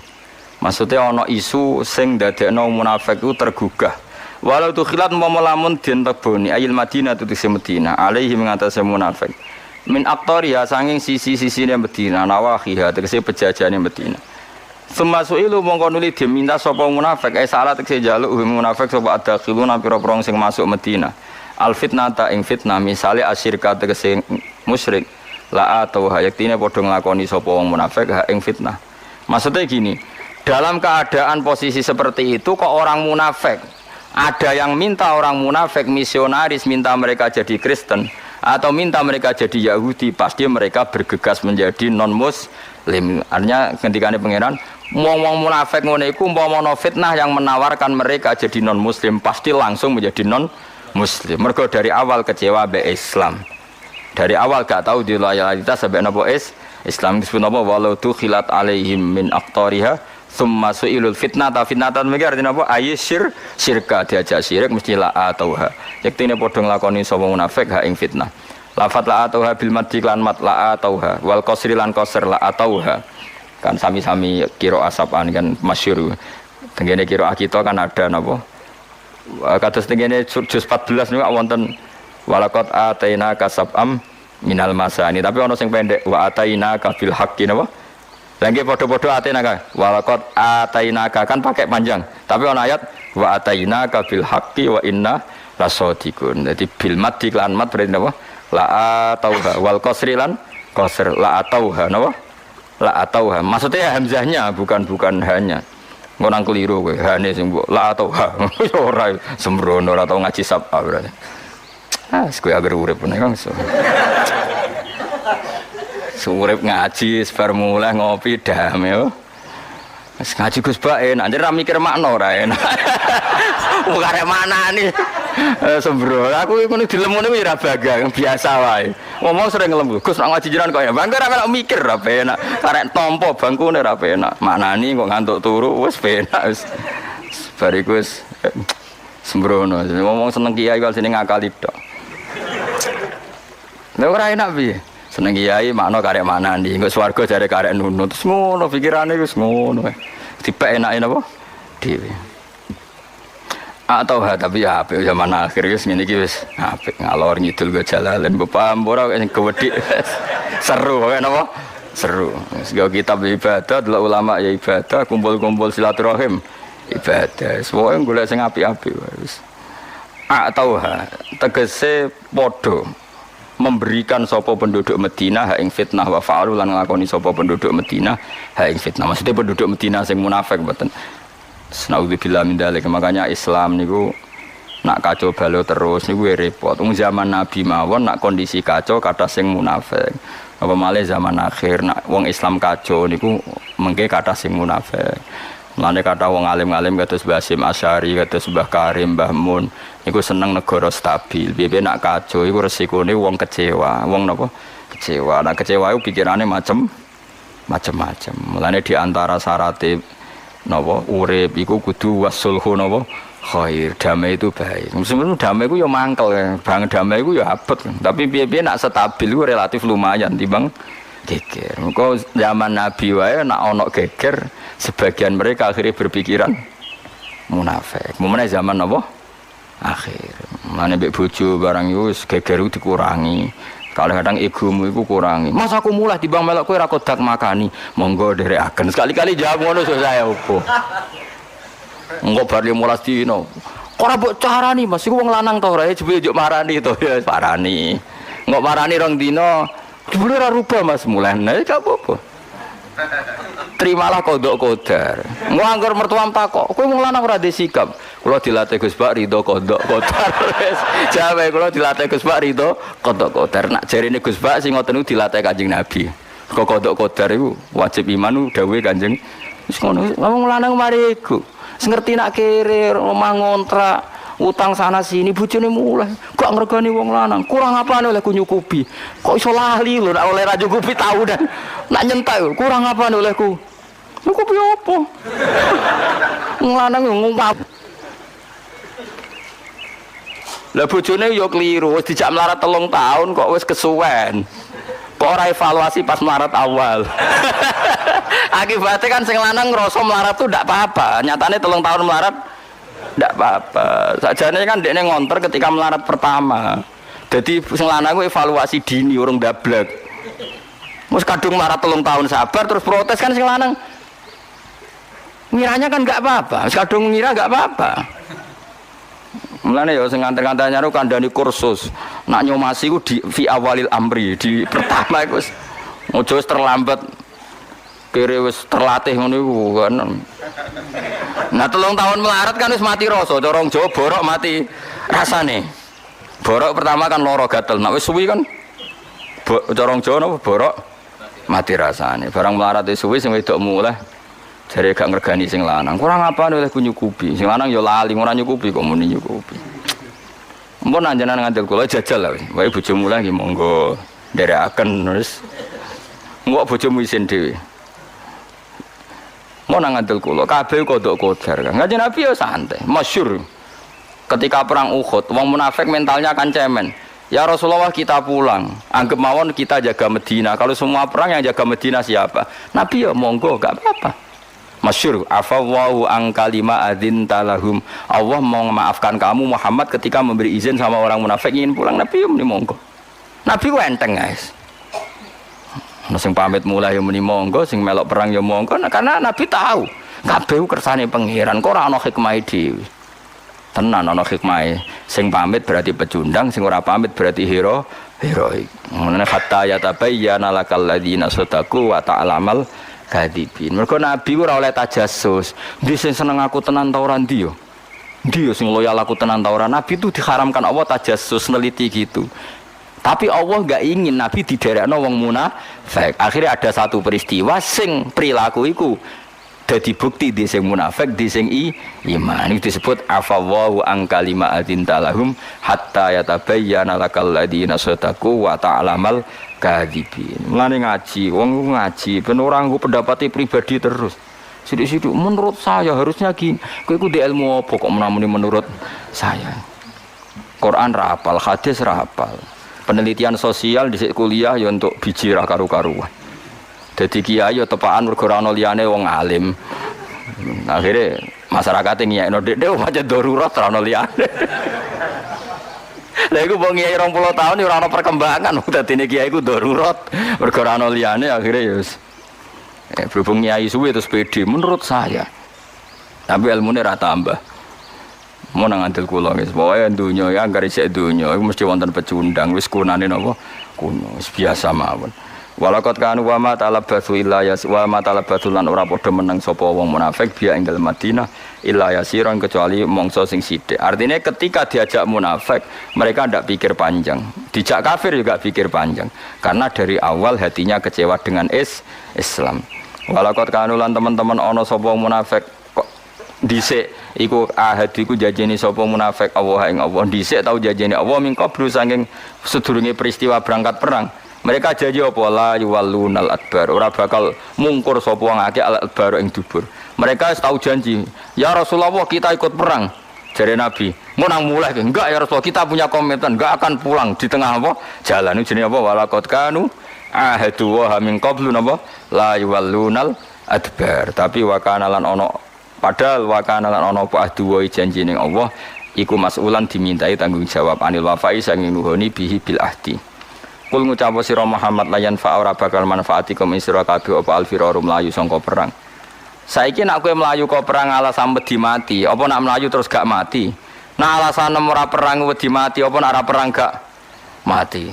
Maksudnya ana isu sing dadekno munafik ku tergugah. Walau tu khilat lamun den teboni ayil Madinah tu tisi Madinah alaihi mengatasi munafik min aktoria sanging sisi-sisine Madinah nawahiha tegese pejajane Madinah. Semasuilu mongko nuli diminta sapa munafik salat tegese jaluk munafik sapa adakhiluna pira-pira sing masuk Madinah. Al fitnata ing fitnah misale asyirka tegese musyrik la atau hayaktine padha nglakoni sapa wong munafik ha ing fitnah. Maksudnya gini, dalam keadaan posisi seperti itu kok orang munafik ada yang minta orang munafik misionaris minta mereka jadi Kristen atau minta mereka jadi Yahudi, pasti mereka bergegas menjadi non muslim. Artinya ketika ini pangeran wong munafik ngono iku umpama fitnah yang menawarkan mereka jadi non muslim pasti langsung menjadi non muslim. Mergo dari awal kecewa be Islam. Dari awal gak tahu di loyalitas sampai napa Islam disebut apa walau tu khilat alaihim min aqtariha summa su'ilul fitnata fitnatan mesti artinya apa ayyir syirka diajak syirik mesti la atauha yektine padha nglakoni sapa munafik ha ing fitnah lafat la atauha bil madhi lan mat la atauha wal qasri lan qasr la atauha kan sami-sami kira asapan kan masyhur. Tengene kira kita kan ada napa? Kados tengene juz 14 niku wonten walaqad ataina kasabam minal masani, tapi ana sing pendek wa ataina kabil haqqi napa? Lah nggih padha-padha ataina ka. Walaqad ataina kan pakai panjang, tapi ana ayat wa ataina kabil haqqi wa inna lasadiqun. Dadi bil mad iklan mat berarti napa? La atauha wal qasri lan qasr la atauha napa? La atauha. Maksudnya hamzahnya bukan hanya. Ngonang keliru kowe. Hane sing mbok la atauha. Ora sembrono ora tau ngaji sapa berarti. Kowe agar urip nek langsung. Surip ngaji sebar mulai ngopi damai. Wis ngaji Gus Bak enak, anjir ra mikir makna ora enak. Wong arek maknane sembro. Aku ngono dilemune wis ra bagang, biasa wae. Ngomong sering ngelem, Gus nak ngaji jiran kok ya. Bangga ra melok mikir ra penak. Arek tampa bangkune ra penak. Maknani kok ngantuk turu wis penak wis. Bariku wis sembrono. Ngomong seneng kiai kok sini ngakali tok. Lha ora enak piye? Seneng kiai makna karek manani, engko swarga jare karek nunut. Terus ngono pikirane wis ngono. Dipek enake napa? Dhewe. Atau tapi ya apik zaman akhir wis ngene iki wis apik ngalor ngidul go jalalan bepam ora sing gawedhik. Seru wae napa? Seru. Wis go kitab ibadah, delok ulama ya ibadah, kumpul-kumpul silaturahim ibadah. Semoga golek sing apik-apik wis. Atau tegese padha memberikan sapa penduduk Madinah hak ing fitnah wa fa'alu lan nglakoni sapa penduduk Madinah hak ing fitnah. Maksudnya penduduk Madinah sing munafik mboten. Naudzubillah min dzalik. Makanya Islam niku nak kacau balau terus niku repot. Wong zaman Nabi mawon nak kondisi kacau kata sing munafik. Apa malih zaman akhir nak wong Islam kacau niku mengke kata sing munafik. Mulane kata wong alim-alim kados Basim Asy'ari, kados Mbah Karim, Mbah Mun niku seneng negara stabil. Piye nak kacau iku resikone wong kecewa. Wong napa? Kecewa. Nah kecewa iku pikirane macam-macam. Mulane di antara syarat napa urip iku kudu wasulhu napa khair, damai itu baik. Meskipun damai iku ya mangkel, bang damai iku ya abot. Tapi piye-piye nak stabil iku relatif lumayan timbang geger. Muga zaman Nabi wae nak ana geger, sebagian mereka akhirnya berpikiran munafik. Mumane zaman napa? Akhir. Mane mbek bojo barang iku geger dikurangi. Kadang-kadang egomu iku kurangi. Mas aku mulai timbang melok kowe ra kodak makani. Monggo nderekaken. Sekali-kali jawab ngono saya opo. Engko bar 15 dino. Ora mbok carani Mas, iku wong lanang to ora jebule njuk marani to ya parani. Engko marani rong dino, jebule ora rubah Mas mulai. Nah, gak apa-apa. Terimalah kodok kodar. Engko anggar mertuam takok, kowe wong lanang ora ndek sikap. Kula dilatih Gus Bak ridho kodok kodar. Jawe kula dilatih Gus Bak ridho kodok kodar. Nak jarine Gus Bak sing ngoten niku dilatih Kanjeng Nabi. Kok kodok kodar iku wajib iman dawuhe Kanjeng. Wis ngono, wong lanang mari iku. Wis ngerti nak kere omah ngontrak, utang sana sini bojone mulai. Kok ngregani wong lanang, kurang apane oleh ku nyukupi. Kok iso lali lho nak oleh ra nyukupi tahunan. Nak nyentak kurang apane olehku. Nyukupi opo? Wong lanang ngomong lah bojone yo keliru, wis dijak melarat 3 tahun kok wis kesuwen. Kok ora evaluasi pas melarat awal. Akibatnya kan sing lanang ngrasa melarat tuh ndak apa-apa. Nyatane 3 tahun melarat ndak apa-apa. Sajane kan dekne ngonter ketika melarat pertama. Jadi sing lanang ku evaluasi dini urung ndablek. Mus kadung melarat 3 tahun sabar terus protes kan sing lanang. Ngiranya kan enggak apa-apa. Wis kadung ngira enggak apa-apa. Mulane ya sing nganter-nganternya niku kandhani kursus. Nak nyomasi ku di fi awalil amri, di pertama iku wis aja wis terlambat. Kere wis terlatih ngono iku kan. Nah 3 tahun melarat kan wis mati rasa, corong Jawa borok mati rasane. Borok pertama kan lara gatel. Nak wis suwi kan corong Jawa napa borok mati rasane. Barang melarat wis suwi sing wedok mulai jare gak ngregani sing lanang. Kurang apane oleh ku nyukupi. Sing lanang ya lali ora nyukupi kok muni nyukupi. Mbon anjenan ngandel kula jajal lah. Wae bojomu lagi monggo nderekaken terus. Engko bojomu isin dhewe. Mau ngandel kula kabeh kodok kodar. Kanjeng Nabi ya santai, masyhur. Ketika perang Uhud, wong munafik mentalnya kan cemen. Ya Rasulullah kita pulang, anggap mawon kita jaga Medina. Kalau semua perang yang jaga Medina siapa? Nabi ya monggo, gak apa-apa. Masyhur, afawwahu an kalima adzin talahum. Allah mau memaafkan kamu Muhammad ketika memberi izin sama orang munafik ingin pulang. Nabi ya muni monggo. Nabi ku enteng guys. Sing pamit mulai ya muni monggo, sing melok perang ya monggo. Nah, karena Nabi tahu kabeh kersane pangeran, kok ora ana hikmah dhewe. Tenan ana hikmahe. Sing pamit berarti pecundang, sing ora pamit berarti heroik. Menene hatta yatabayyana lakal ladzina sadaqu wa ta'lamal kadzibin. Mergo nabi ora oleh tajassus. Ndi sing seneng aku tenan ta ora ndi yo? Ndi yo sing loyal aku tenan ta ora? Nabi itu diharamkan Allah tajassus neliti gitu. Tapi Allah enggak ingin nabi diderekno wong munafik. Akhirnya ada satu peristiwa sing perilaku iku dadi bukti di sing munafik, di sing iman. Itu disebut afawwahu an kalima adzin talahum hatta yatabayyana lakal ladzina sadaqu wa ta'lamal kadzibin. Mulane ngaji, wong ngaji ben ora nggo pendapate pribadi terus. Sidik-sidik menurut saya harusnya gini. Kowe iku di ilmu apa kok menamuni menurut saya. Quran ra hafal, hadis ra hafal. Penelitian sosial di kuliah ya untuk biji ra karu-karuan. Jadi kiai ya tepaan mergo ora ana liyane wong alim. Akhire masyarakat ngiyekno dhek macam darurat ora ana liyane. Lha iku wong kiai 20 tahun ora ana perkembangan, dadine kiai iku darurat mergo ora ana liyane akhire ya wis berhubung kiai suwe terus pede menurut saya. Tapi ilmune ra tambah. Mau nang andel kula guys, pokoke donya ya anggere isih donya iku mesti wonten pecundang wis kunane napa kuno wis biasa mawon. Walaqad kanu wa ma talabatsu illa yas wa ma talabatsu lan ora padha meneng sapa wong munafik biya ing dalem Madinah illa yasiron kecuali mongso sing sithik. Artinya ketika diajak munafik mereka ndak pikir panjang. Dijak kafir juga pikir panjang. Karena dari awal hatinya kecewa dengan Islam. Walaqad kanu lan teman-teman ana sapa munafik kok dhisik iku ahad iku janjeni sapa munafik Allah ing Allah dhisik tau janjeni Allah mingko bro saking sedurunge peristiwa berangkat perang. Mereka janji apa la yuwallunal adbar ora bakal mungkur sapa wong akeh al adbar ing dubur. Mereka tahu janji, ya Rasulullah kita ikut perang. Jare Nabi, mau nang mulai enggak ya Rasulullah kita punya komitmen enggak akan pulang di tengah apa? Jalan itu jenenge apa walaqad kanu ahadu wa min qablu napa la yuwallunal adbar. Tapi wa kana lan ono padahal wa kana lan ono apa ahdu wa janji ning Allah iku mas'ulan dimintai tanggung jawab anil wafai sanging nuhoni bihi bil ahdi. Kul ngucap sira Muhammad layan fa ora bakal manfaatikum sira kabeh apa alfirarum mlayu sangka perang. Saiki nek kowe mlayu kok perang alasan wedi mati, apa nak mlayu terus gak mati? Nah alasan ora perang wedi mati, apa nak ora perang gak mati?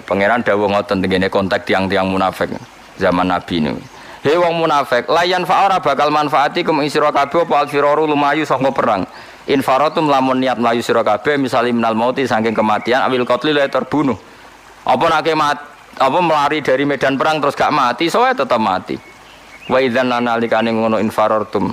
Pangeran dawuh ngoten tengene kontak tiang-tiang munafik zaman Nabi niku. He wong munafik, layan fa ora bakal manfaatikum sira kabeh apa alfiraru lumayu sangka perang. Infaratum lamun niat melayu sira kabeh misale minal mauti saking kematian awil qatli la terbunuh. Apa nak apa melari dari medan perang terus gak mati, soe tetap mati. Wa idzan nalikane ngono infarartum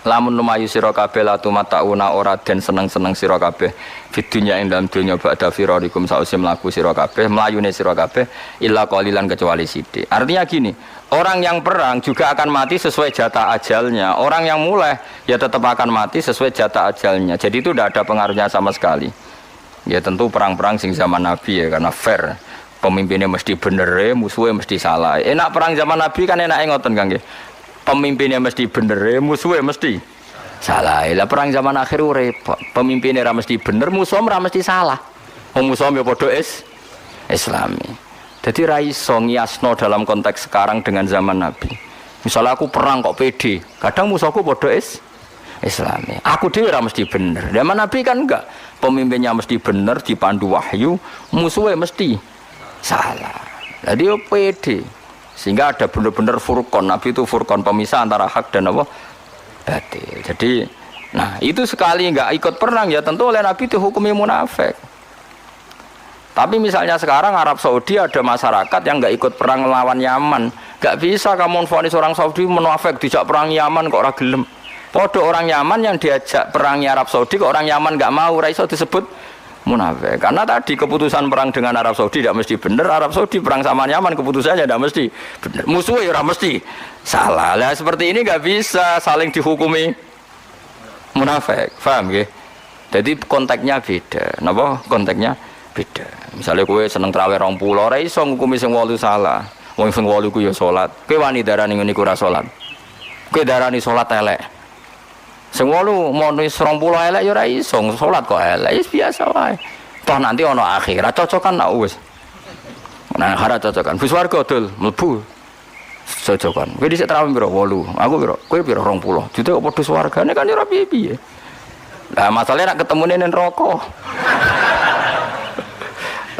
lamun lumayu sira kabeh la tumatauna ora den seneng-seneng sira kabeh fid dunya ing dalam dunya ba'da firarikum sause mlaku sira kabeh mlayune sira kabeh illa qalilan kecuali sithik. Artinya gini, orang yang perang juga akan mati sesuai jatah ajalnya. Orang yang mulai ya tetap akan mati sesuai jatah ajalnya. Jadi itu tidak ada pengaruhnya sama sekali. Ya tentu perang-perang sing zaman Nabi ya karena fair. Pemimpinnya mesti bener, musuhnya mesti salah. Enak perang zaman Nabi kan enak ngoten Kang nggih. Pemimpinnya mesti bener, musuhnya mesti salah. Lah perang zaman akhir repot. Pemimpinnya ora mesti bener, musuhnya ora mesti salah. Wong musuhnya padha Islami. Jadi ra iso ngiasno dalam konteks sekarang dengan zaman Nabi. Misalnya aku perang kok pede, kadang musuhku padha Islami. Aku dhewe ora mesti bener. Zaman Nabi kan enggak. Pemimpinnya mesti bener dipandu wahyu, musuhnya mesti salah. Jadi yo pede. Sehingga ada benar-benar furqan. Nabi itu furqan pemisah antara hak dan apa? Batil. Jadi, nah itu sekali enggak ikut perang ya tentu oleh Nabi dihukumi munafik. Tapi misalnya sekarang Arab Saudi ada masyarakat yang enggak ikut perang melawan Yaman. Enggak bisa kamu vonis orang Saudi munafik dijak perang Yaman kok ora gelem. Padha orang Yaman yang diajak perang Arab Saudi kok orang Yaman enggak mau, ora iso disebut munafik. Karena tadi keputusan perang dengan Arab Saudi tidak mesti benar. Arab Saudi perang sama Yaman keputusannya tidak mesti benar. Musuhnya ora mesti salah. Lah seperti ini enggak bisa saling dihukumi munafik. Paham nggih? Jadi konteksnya beda. Napa konteksnya beda. Misalnya kowe seneng traweh 20 ora iso ngukumi sing 8 salah. Wong sing 8 ku ya salat. Kowe wani darani ngene iku ora salat. Kowe darani salat elek. Sing 8 mau wis 20 elek ya ora iso salat kok elek. Wis biasa wae. Toh nanti ana akhirat cocokan nak wis. Nah, akhirat cocokan. Bus warga dol mlebu. Cocokan. Kowe dhisik traweh piro? 8. Aku piro? Kowe piro? 20. Jute kok padha swargane kan ya ora piye-piye. Lah masalahnya nak ketemune ning neraka.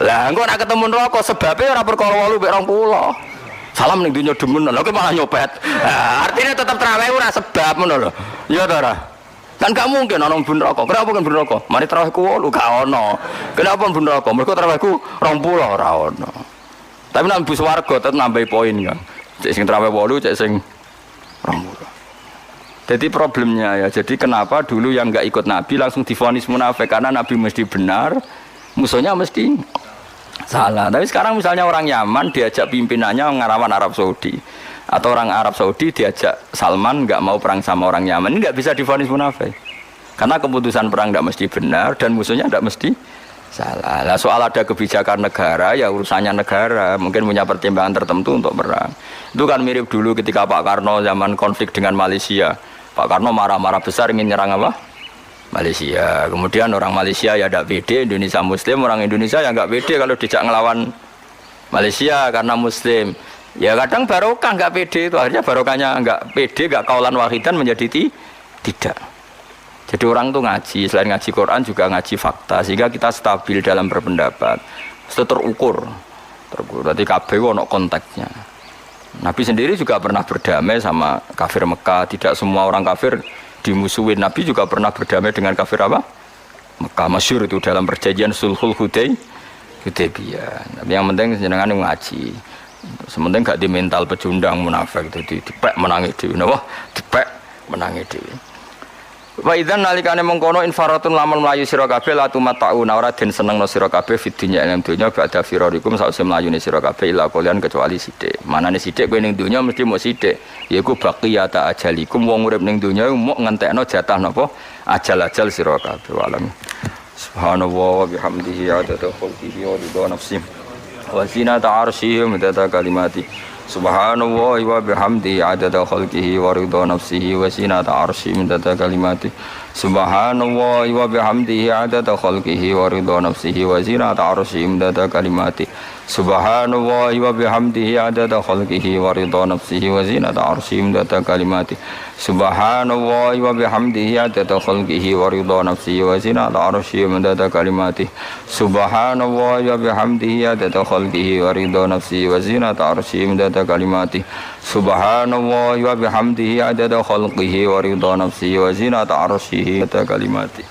Lah engko nak ketemu neraka sebabnya ora perkara 8 mek 20. Salam ning dunya demen lho kowe malah nyopet. Nah, artinya tetap traweh ora sebab ngono lho. Ya ta ora? Kan gak mungkin ana bun neraka. Kenapa kan bun neraka? Mari trawehku 8 gak ono. Kenapa bun neraka? Mergo trawehku 20 ora ono. Tapi nang bus warga tetep nambahi poin kan. Cek sing traweh 8, cek sing 20. Jadi problemnya ya, jadi kenapa dulu yang nggak ikut Nabi langsung divonis munafik karena Nabi mesti benar, musuhnya mesti salah. Tapi sekarang misalnya orang Yaman diajak pimpinannya ngarawan Arab Saudi, atau orang Arab Saudi diajak Salman nggak mau perang sama orang Yaman, ini nggak bisa divonis munafik, karena keputusan perang nggak mesti benar dan musuhnya nggak mesti salah. Nah, soal ada kebijakan negara ya urusannya negara, mungkin punya pertimbangan tertentu untuk perang. Itu kan mirip dulu ketika Pak Karno zaman konflik dengan Malaysia. Pak Karno marah-marah besar ingin nyerang apa? Malaysia. Kemudian orang Malaysia ya tidak pede, Indonesia Muslim, orang Indonesia ya nggak pede kalau dijak ngelawan Malaysia karena Muslim. Ya kadang barokah nggak pede itu, akhirnya barokahnya nggak pede, nggak kaulan wahidan menjadi tidak. Jadi orang tuh ngaji, selain ngaji Quran juga ngaji fakta, sehingga kita stabil dalam berpendapat. Itu terukur. Berarti kabeh ono konteksnya. Nabi sendiri juga pernah berdamai sama kafir Mekah. Tidak semua orang kafir dimusuhin. Nabi juga pernah berdamai dengan kafir apa? Mekah. Masyhur itu dalam perjanjian Sulhul Hudaybiyah. Tapi yang penting jenengan ngaji. Sementing gak di mental pecundang munafik itu dipek menangi dhewe. Napa? Dipek menangi dhewe. Wa idzan nalikane mengkono infaratun lamun mlayu sira kabeh la tumata'una ora den senengno sira kabeh fid dunya ing donya ba'da firarikum sause mlayune sira kabeh ila kalian kecuali sithik. Manane sithik kowe ning donya mesti mung sithik. Yaiku baqiyata ajalikum wong urip ning donya mung ngentekno jatah napa ajal-ajal sira kabeh alam. Subhanallah wa bihamdihi adada khalqihi wa ridha nafsihi wa zinata 'arsyihi wa midada kalimati. Subhanallah wa bihamdihi adada khalqihi wa ridha nafsihi wa zinata 'arsyihi midada kalimati. Subhanallah wa bihamdihi adada khalqihi wa ridha nafsihi wa zinata 'arsyihi midada kalimati. Subhanallah wa bihamdihi adada khalqihi wa ridha nafsihi wa zinata 'arsyihi midada kalimati. Subhanallah wa bihamdihi adada khalqihi wa ridha nafsihi wa zinata 'arsyihi midada kalimati. Subhanallah wa bihamdihi adada khalqihi wa ridha nafsihi wa zinata 'arsyihi midada kalimati. Subhanallah wa bihamdihi adada khalqihi wa ridha nafsihi wa zinata 'arsyihi midada kalimati.